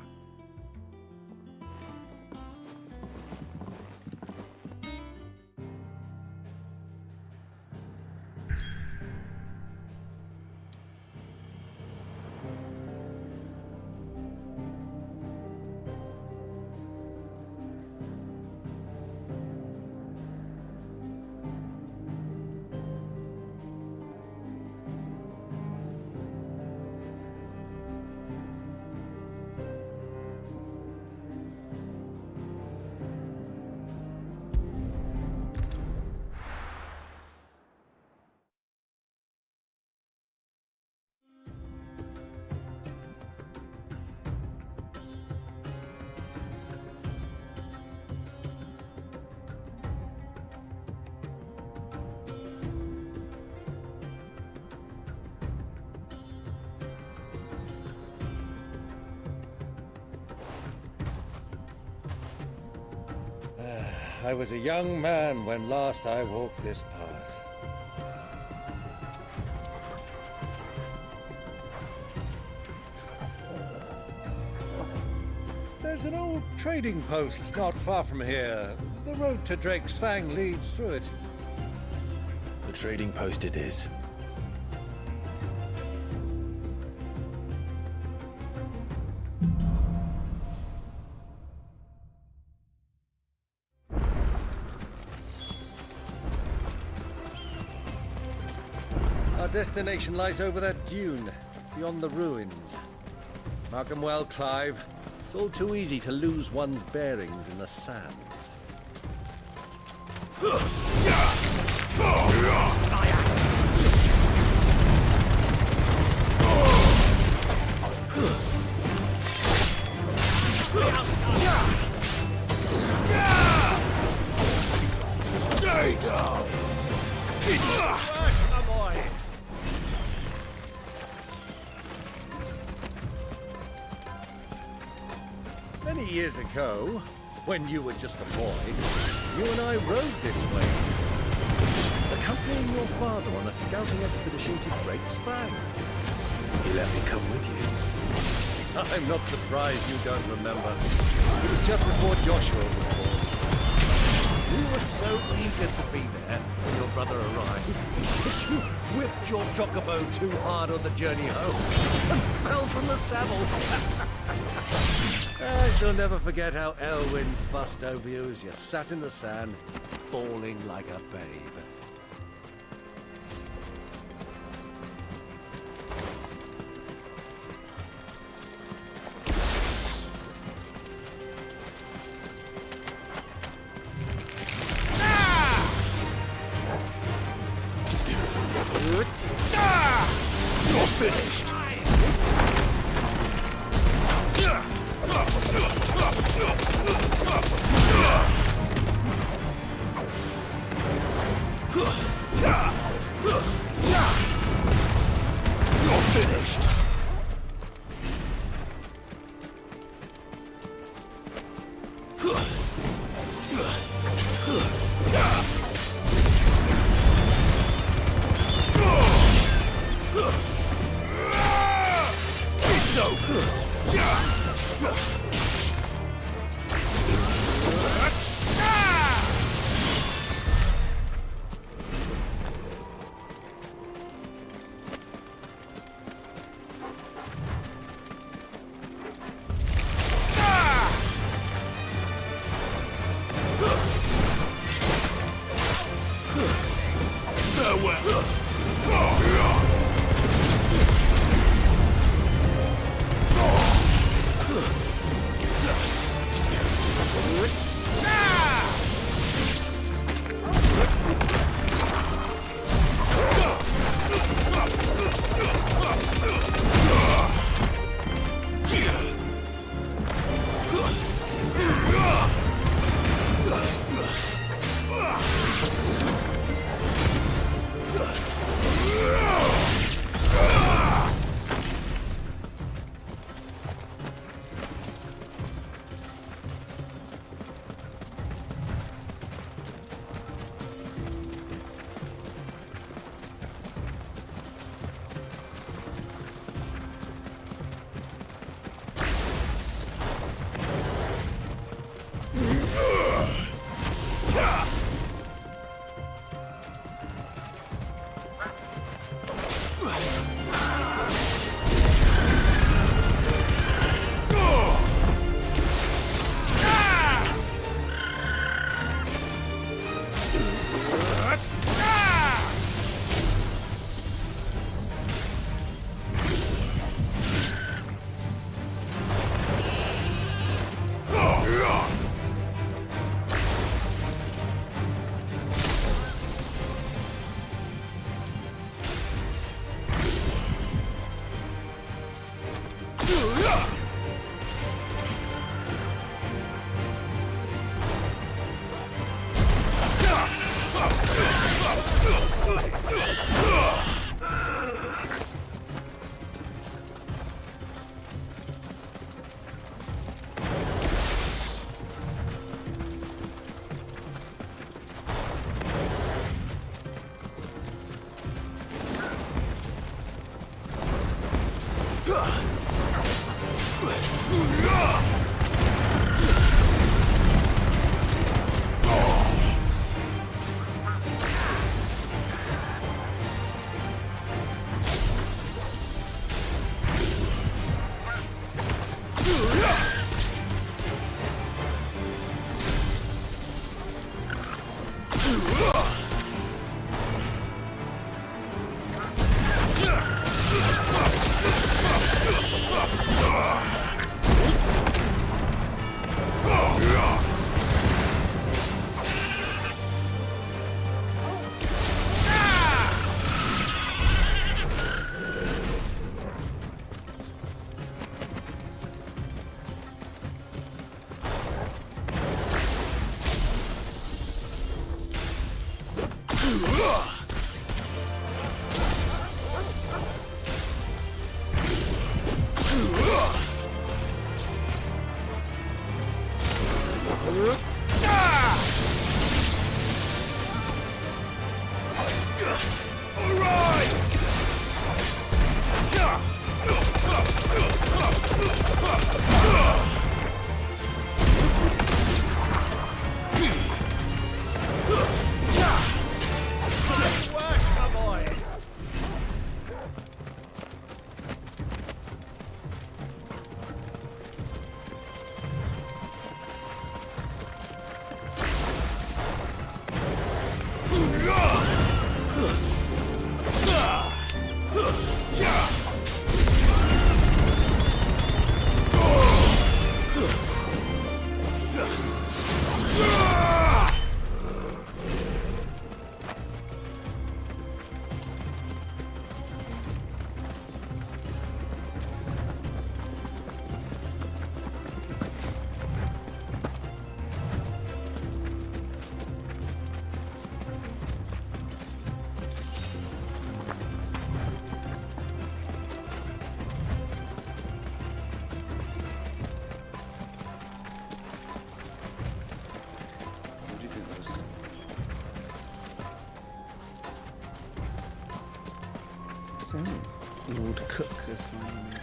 I was a young man when last I walked this path. There's an old trading post not far from here. The road to Drake's Fang leads through it. The trading post it is. Our destination lies over that dune, beyond the ruins. Mark 'em well, Clive. It's all too easy to lose one's bearings in the sands. Stay down! Many years ago, when you were just a boy, you and I rode this way, accompanying your father on a scouting expedition to Drake's Fang. He let me come with you. I'm not surprised you don't remember. It was just before Joshua was born. You were so eager to be there when your brother arrived that you whipped your chocobo too hard on the journey home and fell from the saddle. I shall never forget how Elwyn fussed over you as you sat in the sand, bawling like a babe. You're finished! You're finished! It's over! Farewell! So, Lord Cook is fine.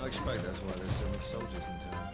I expect that's why there's so many soldiers in town.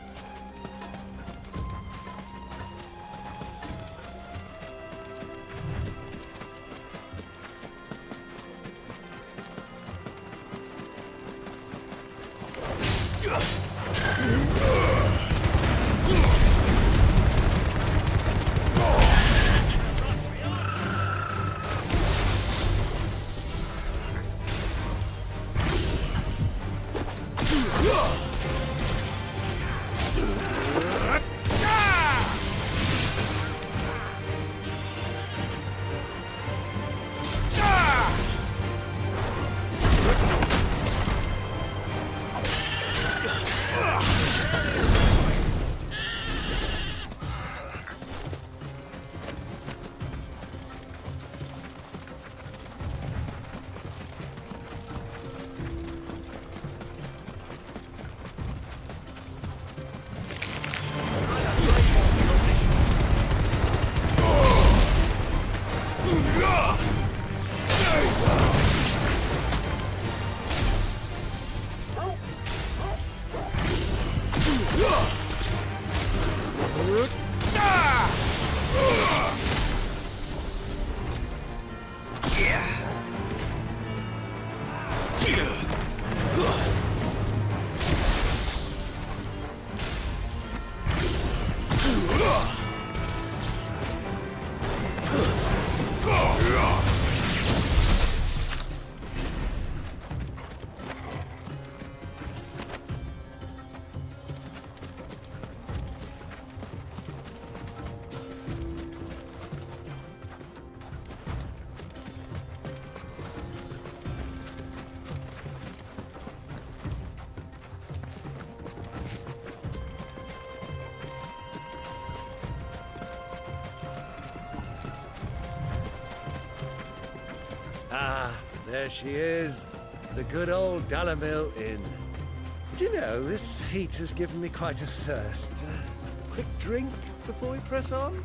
Ah, there she is. The good old Dalamil Inn. Do you know, this heat has given me quite a thirst. Quick drink before we press on?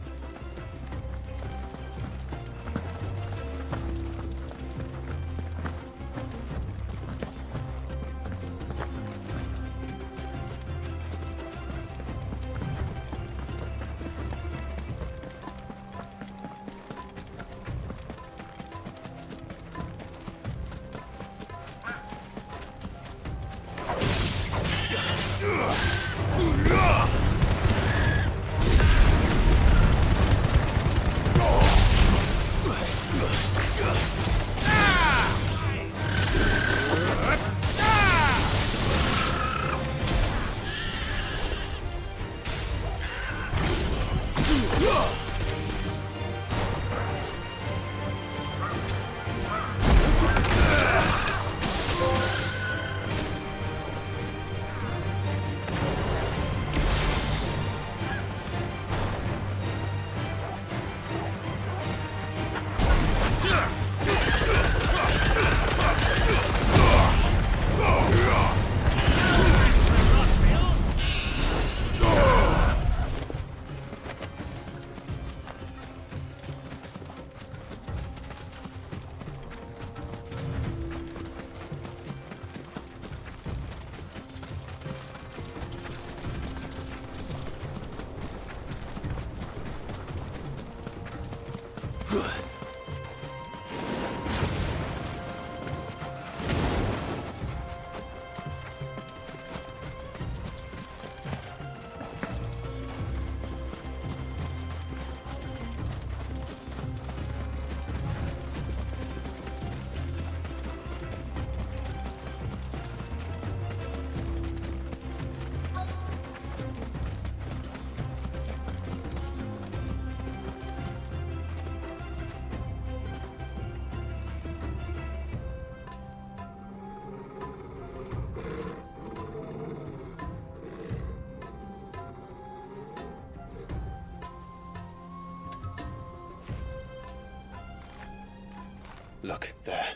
Look, there.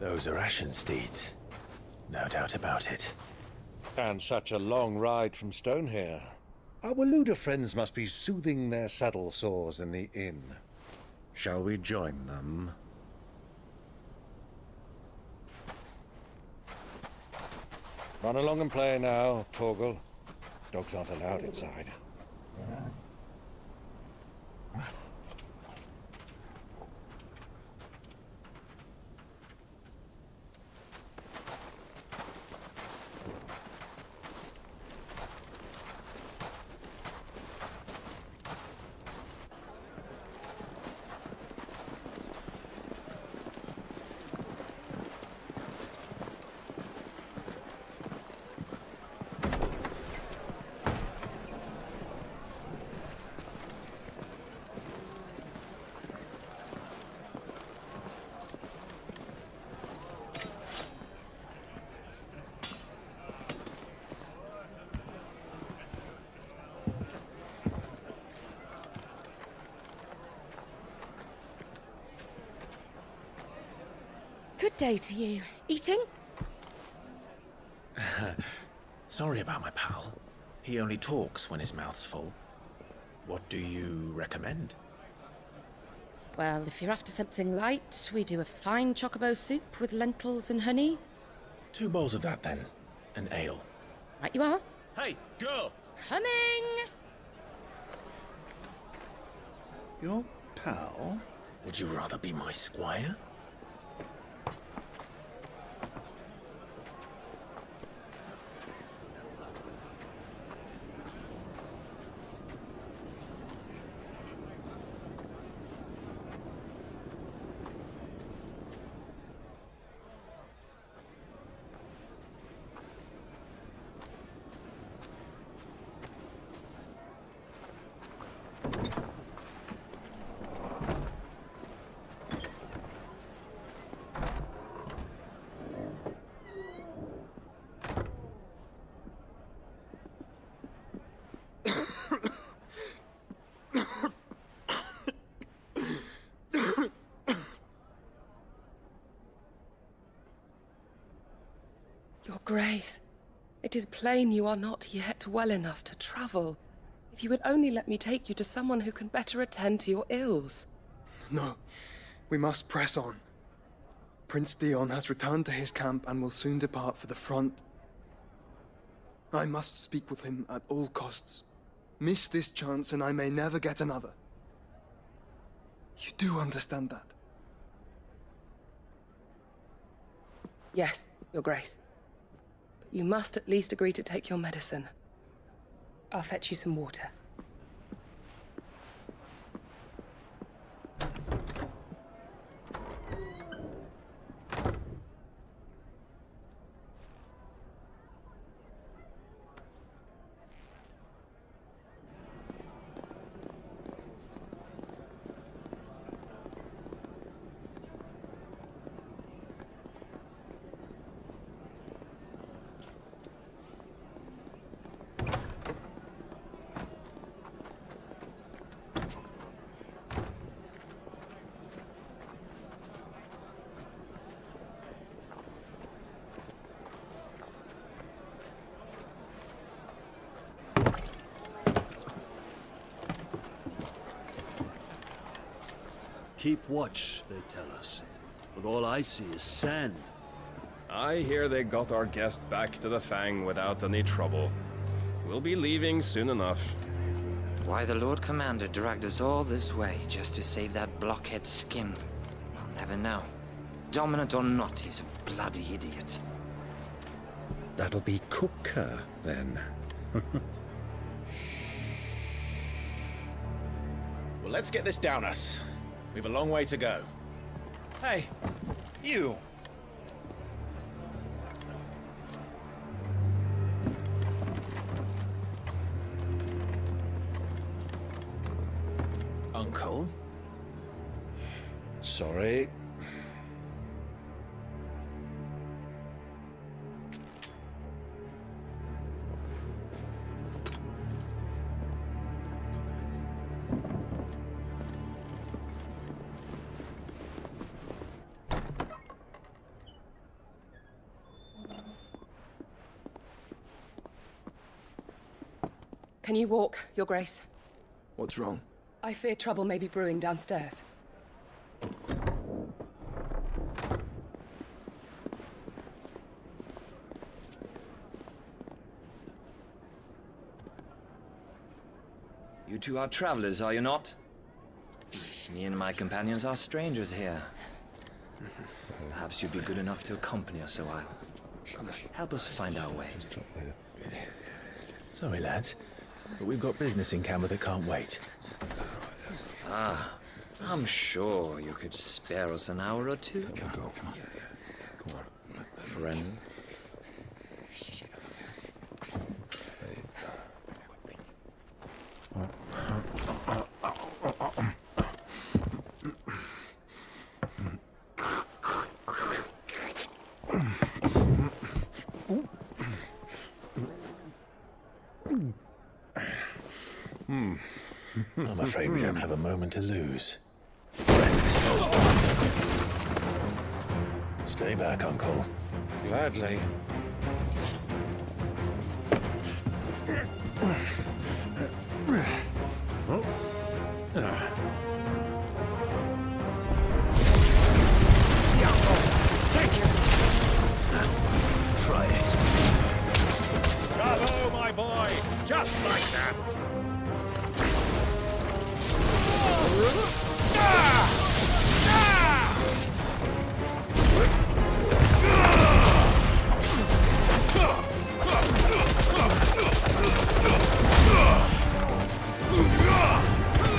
Those are ashen steeds. No doubt about it. And such a long ride from Stonehair. Our Luda friends must be soothing their saddle sores in the inn. Shall we join them? Run along and play now, Torgal. Dogs aren't allowed inside. Good day to you. Eating? Sorry about my pal. He only talks when his mouth's full. What do you recommend? Well, if you're after something light, we do a fine chocobo soup with lentils and honey. 2 bowls of that, then. An ale. Right you are. Hey, girl! Coming! Your pal? Would you rather be my squire? Your Grace, it is plain you are not yet well enough to travel. If you would only let me take you to someone who can better attend to your ills. No, we must press on. Prince Dion has returned to his camp and will soon depart for the front. I must speak with him at all costs. Miss this chance and I may never get another. You do understand that? Yes, Your Grace. But you must at least agree to take your medicine. I'll fetch you some water. Keep watch, they tell us. But all I see is sand. I hear they got our guest back to the Fang without any trouble. We'll be leaving soon enough. Why the Lord Commander dragged us all this way just to save that blockhead skin, I'll never know. Dominant or not, he's a bloody idiot. That'll be Cooker, then. Well, let's get this down us. We've a long way to go. Hey, you! Uncle? Sorry. Can you walk, Your Grace? What's wrong? I fear trouble may be brewing downstairs. You two are travelers, are you not? Me and my companions are strangers here. Perhaps you'd be good enough to accompany us a while. Help us find our way. Sorry, lads, but we've got business in Camber that can't wait. Ah, I'm sure you could spare us an hour or two. Come on. Friend. I'm afraid we don't have a moment to lose. Stay back, Uncle. Gladly. Take it! Try it. Bravo, my boy! Just like that!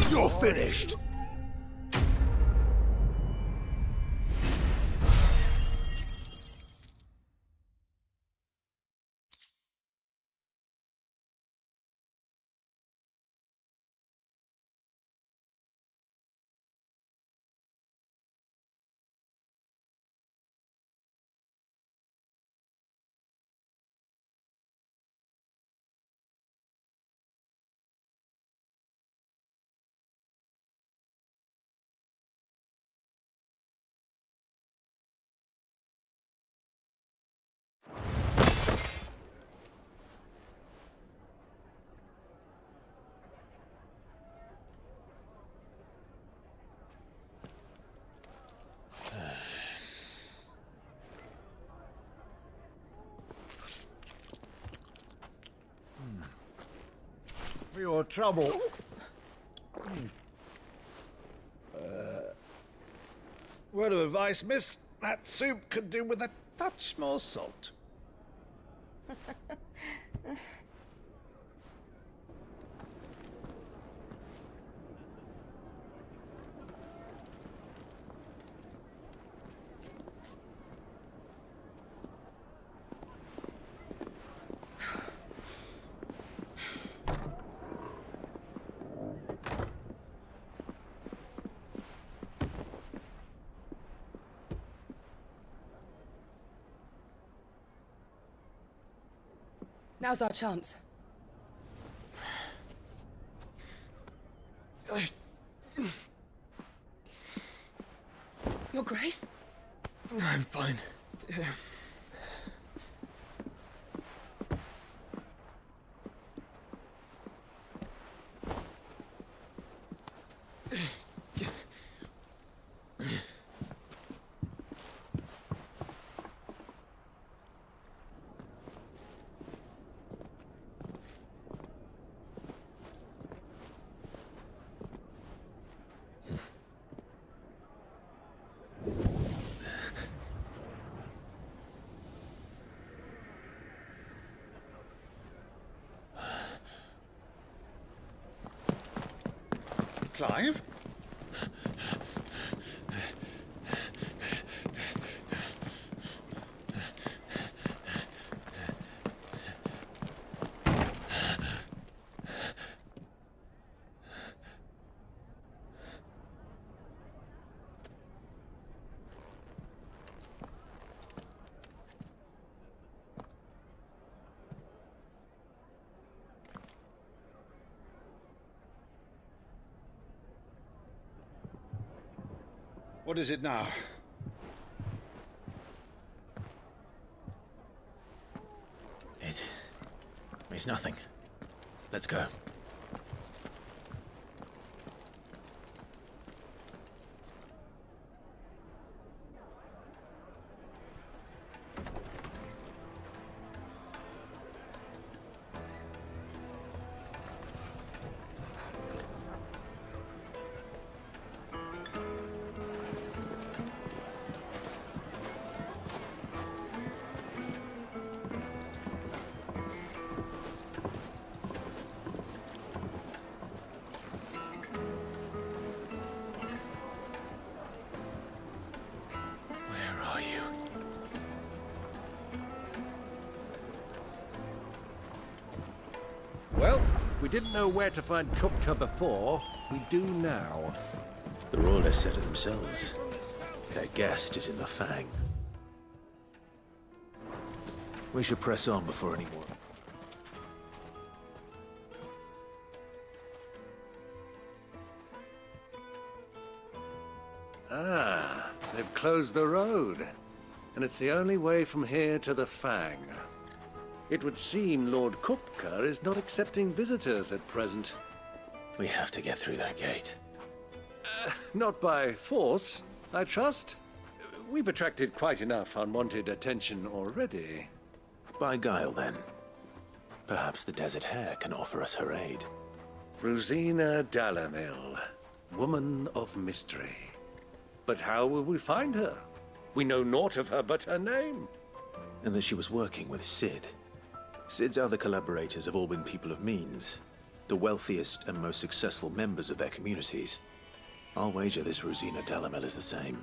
You're finished! For your trouble. Word of advice, miss. That soup could do with a touch more salt. Now's our chance. Your Grace? I'm fine. Clive? What is it now? It's nothing. Let's go. Well, we didn't know where to find Kupka before. We do now. The Royalists said it themselves. Their guest is in the Fang. We should press on before any more. Ah, they've closed the road. And it's the only way from here to the Fang. It would seem Lord Kupka is not accepting visitors at present. We have to get through that gate. Not by force, I trust. We've attracted quite enough unwanted attention already. By guile, then. Perhaps the Desert Hare can offer us her aid. Rosina Dalamil, woman of mystery. But how will we find her? We know naught of her but her name. And that she was working with Cid. Cid's other collaborators have all been people of means, the wealthiest and most successful members of their communities. I'll wager this Rosina Dalamel is the same.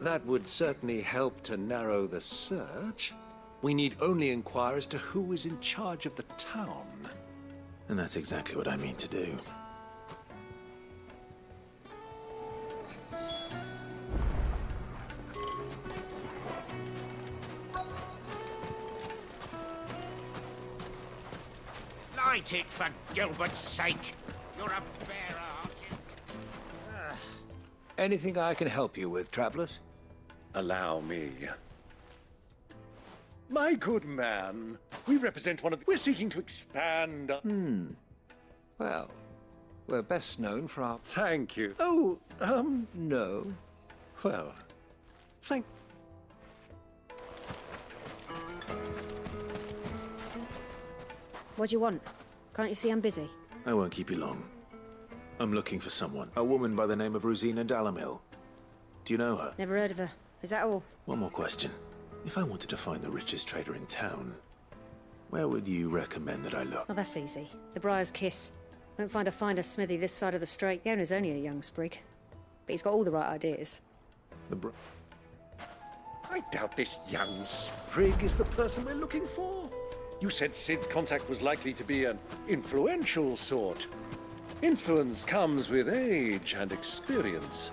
That would certainly help to narrow the search. We need only inquire as to who is in charge of the town. And that's exactly what I mean to do. Light it, for Gilbert's sake. You're a bearer, aren't you? Anything I can help you with, travelers? Allow me. My good man, we represent one of the... We're seeking to expand... Well, we're best known for our... Thank you. Oh, no. Well, thank... What do you want? Can't you see I'm busy? I won't keep you long. I'm looking for someone. A woman by the name of Rosina Dalamil. Do you know her? Never heard of her. Is that all? One more question. If I wanted to find the richest trader in town, where would you recommend that I look? Oh, that's easy. The Briar's Kiss. Won't find a finer smithy this side of the strait. The owner's only a young sprig. But he's got all the right ideas. I doubt this young sprig is the person we're looking for. You said Cid's contact was likely to be an influential sort. Influence comes with age and experience,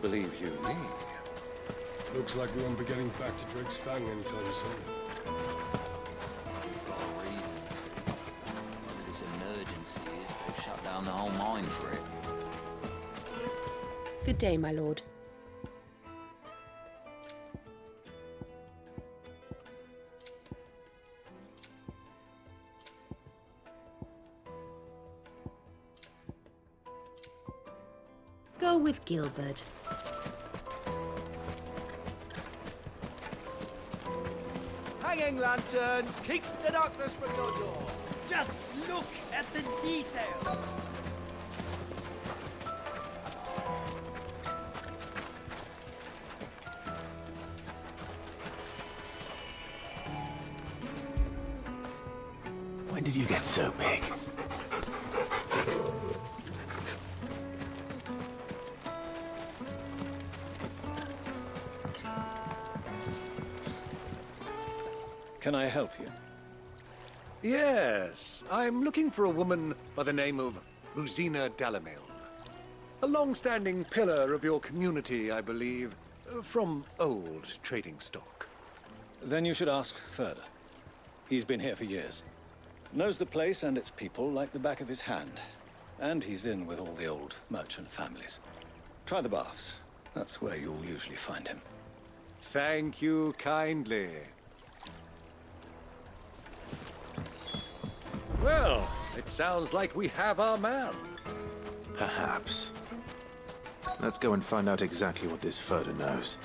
believe you me. Looks like we won't be getting back to Drake's Fang anytime soon. This emergency is to shut down the whole mine for it. Good day, my lord. Go with Gilbert. Hanging lanterns, keep the darkness from your door. Just look at the detail. When did you get so big? Can I help you? Yes, I'm looking for a woman by the name of Rosina Dalamil. A long-standing pillar of your community, I believe, from old trading stock. Then you should ask further. He's been here for years. Knows the place and its people like the back of his hand. And he's in with all the old merchant families. Try the baths. That's where you'll usually find him. Thank you kindly. Well, It sounds like we have our man. Perhaps. Let's go and find out exactly what this Furder knows.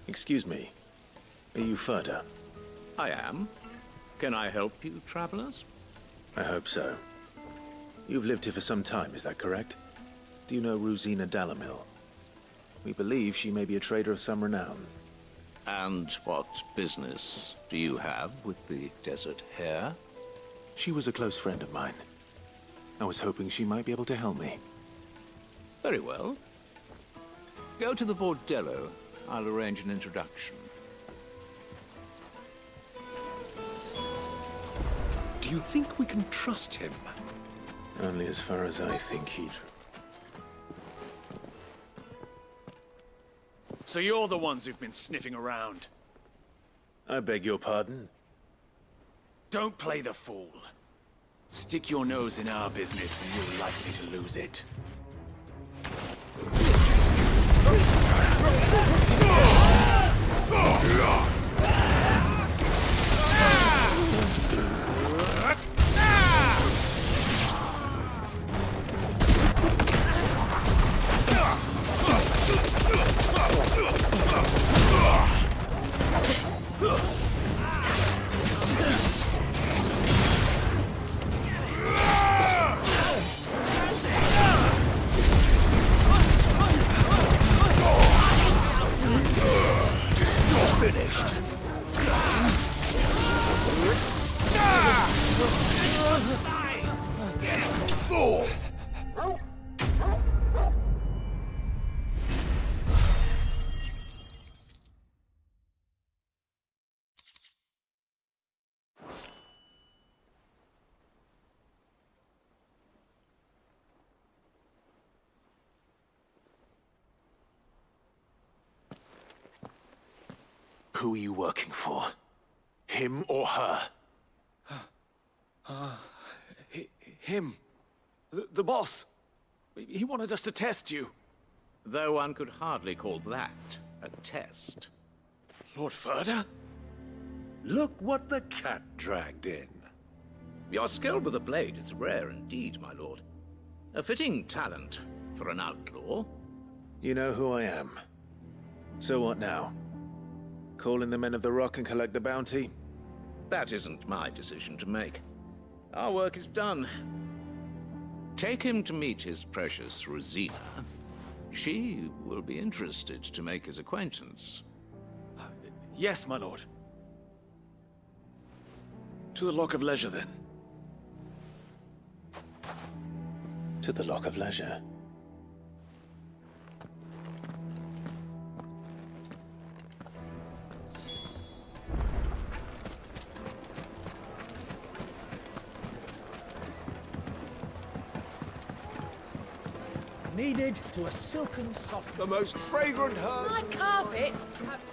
Excuse me. Are you Furder? I am. Can I help you, travelers? I hope so. You've lived here for some time, is that correct? Do you know Rosina Dalamil? We believe she may be a trader of some renown. And what business do you have with the Desert Hare? She was a close friend of mine. I was hoping she might be able to help me. Very well. Go to the bordello. I'll arrange an introduction. Do you think we can trust him? Only as far as I think he'd... So you're the ones who've been sniffing around? I beg your pardon? Don't play the fool. Stick your nose in our business and you're likely to lose it. Who are you working for? Him or her? Him. The boss. He wanted us to test you. Though one could hardly call that a test. Lord Furder? Look what the cat dragged in. Your skill with a blade is rare indeed, my lord. A fitting talent for an outlaw. You know who I am. So what now? Call in the Men of the Rock and collect the bounty? That isn't my decision to make. Our work is done. Take him to meet his precious Rosina. She will be interested to make his acquaintance. Yes, my lord. To the Lock of Leisure, then. To the Lock of Leisure. Needed to a silken soft... The most fragrant herbs... My carpets have...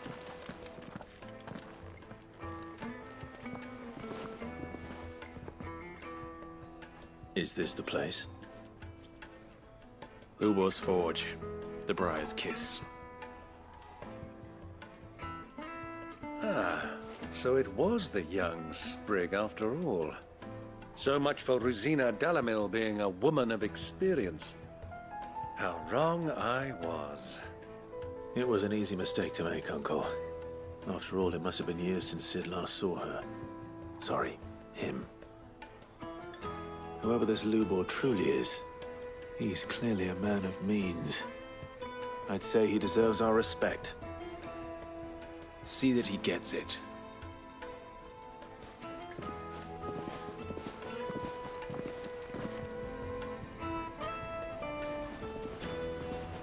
Is this the place? Ubor's Forge. The Briar's Kiss. Ah, so it was the young sprig after all. So much for Rosina Dalamil being a woman of experience. How wrong I was. It was an easy mistake to make, Uncle. After all, it must have been years since Sid last saw her. Sorry, him. Whoever this Lubor truly is, he's clearly a man of means. I'd say he deserves our respect. See that he gets it.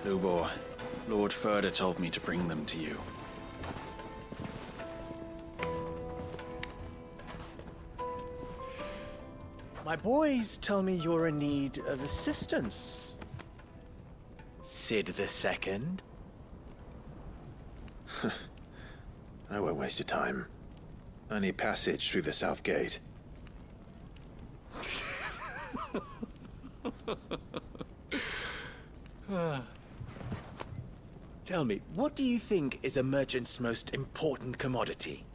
Lubor, Lord Furder told me to bring them to you. My boys tell me you're in need of assistance. Sid the Second? I won't waste your time. I need passage through the south gate. Tell me, what do you think is a merchant's most important commodity?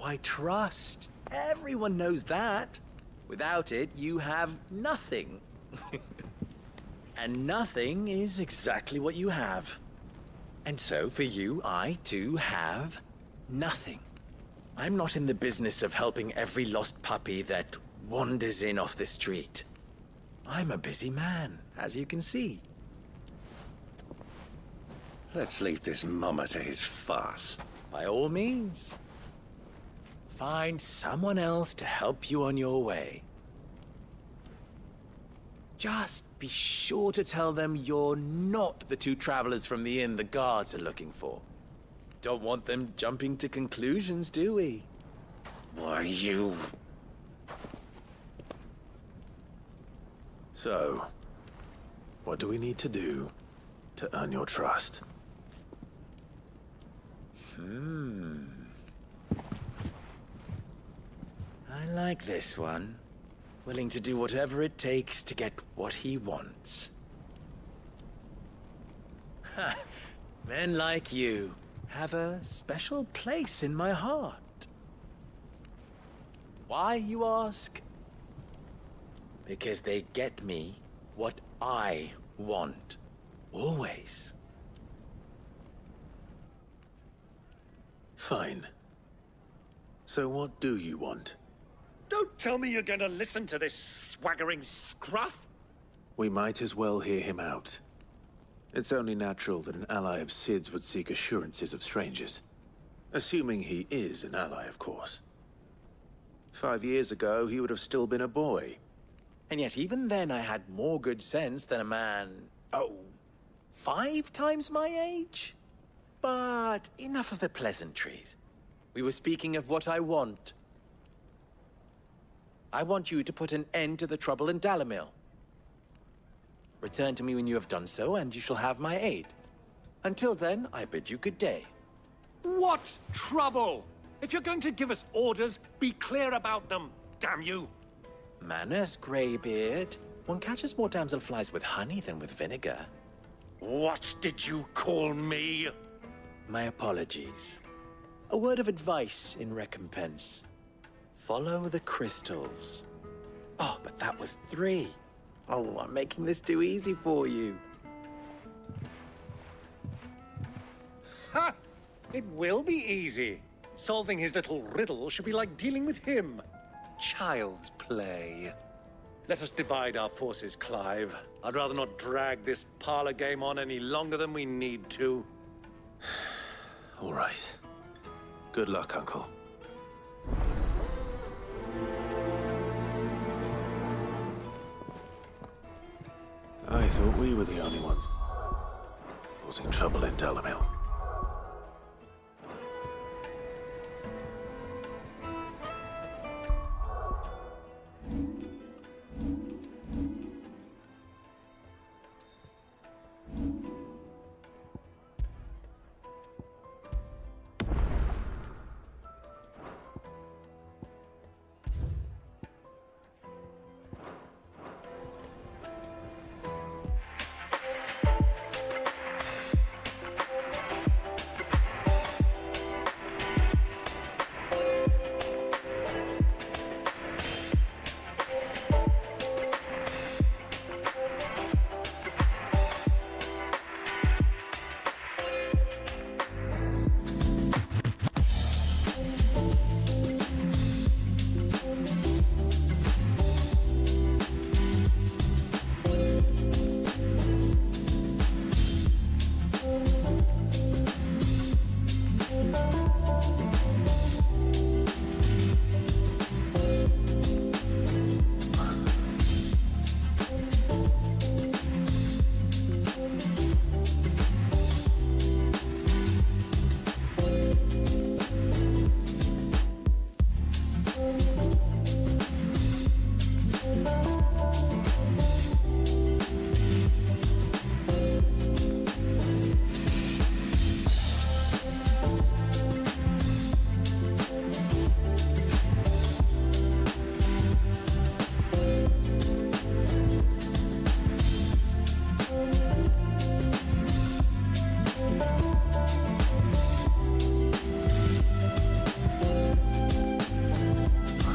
Why, trust. Everyone knows that. Without it, you have nothing. And nothing is exactly what you have. And so, for you, I, too, have nothing. I'm not in the business of helping every lost puppy that wanders in off the street. I'm a busy man, as you can see. Let's leave this mummer to his farce. By all means. Find someone else to help you on your way. Just be sure to tell them you're not the two travelers from the inn the guards are looking for. Don't want them jumping to conclusions, do we? Why, you... So, what do we need to do to earn your trust? I like this one. Willing to do whatever it takes to get what he wants. Ha! Men like you have a special place in my heart. Why, you ask? Because they get me what I want. Always. Fine. So what do you want? Don't tell me you're going to listen to this swaggering scruff! We might as well hear him out. It's only natural that an ally of Sid's would seek assurances of strangers. Assuming he is an ally, of course. 5 years ago, he would have still been a boy. And yet even then I had more good sense than a man, 5 times my age? But enough of the pleasantries. We were speaking of what I want. I want you to put an end to the trouble in Dalamil. Return to me when you have done so, and you shall have my aid. Until then, I bid you good day. What trouble? If you're going to give us orders, be clear about them, damn you! Manners, Greybeard. One catches more damselflies with honey than with vinegar. What did you call me? My apologies. A word of advice in recompense. Follow the crystals. Oh, but that was 3. Oh, I'm making this too easy for you. Ha! It will be easy. Solving his little riddle should be like dealing with him. Child's play. Let us divide our forces, Clive. I'd rather not drag this parlor game on any longer than we need to. All right. Good luck, Uncle. I thought we were the only ones causing trouble in Dalamil.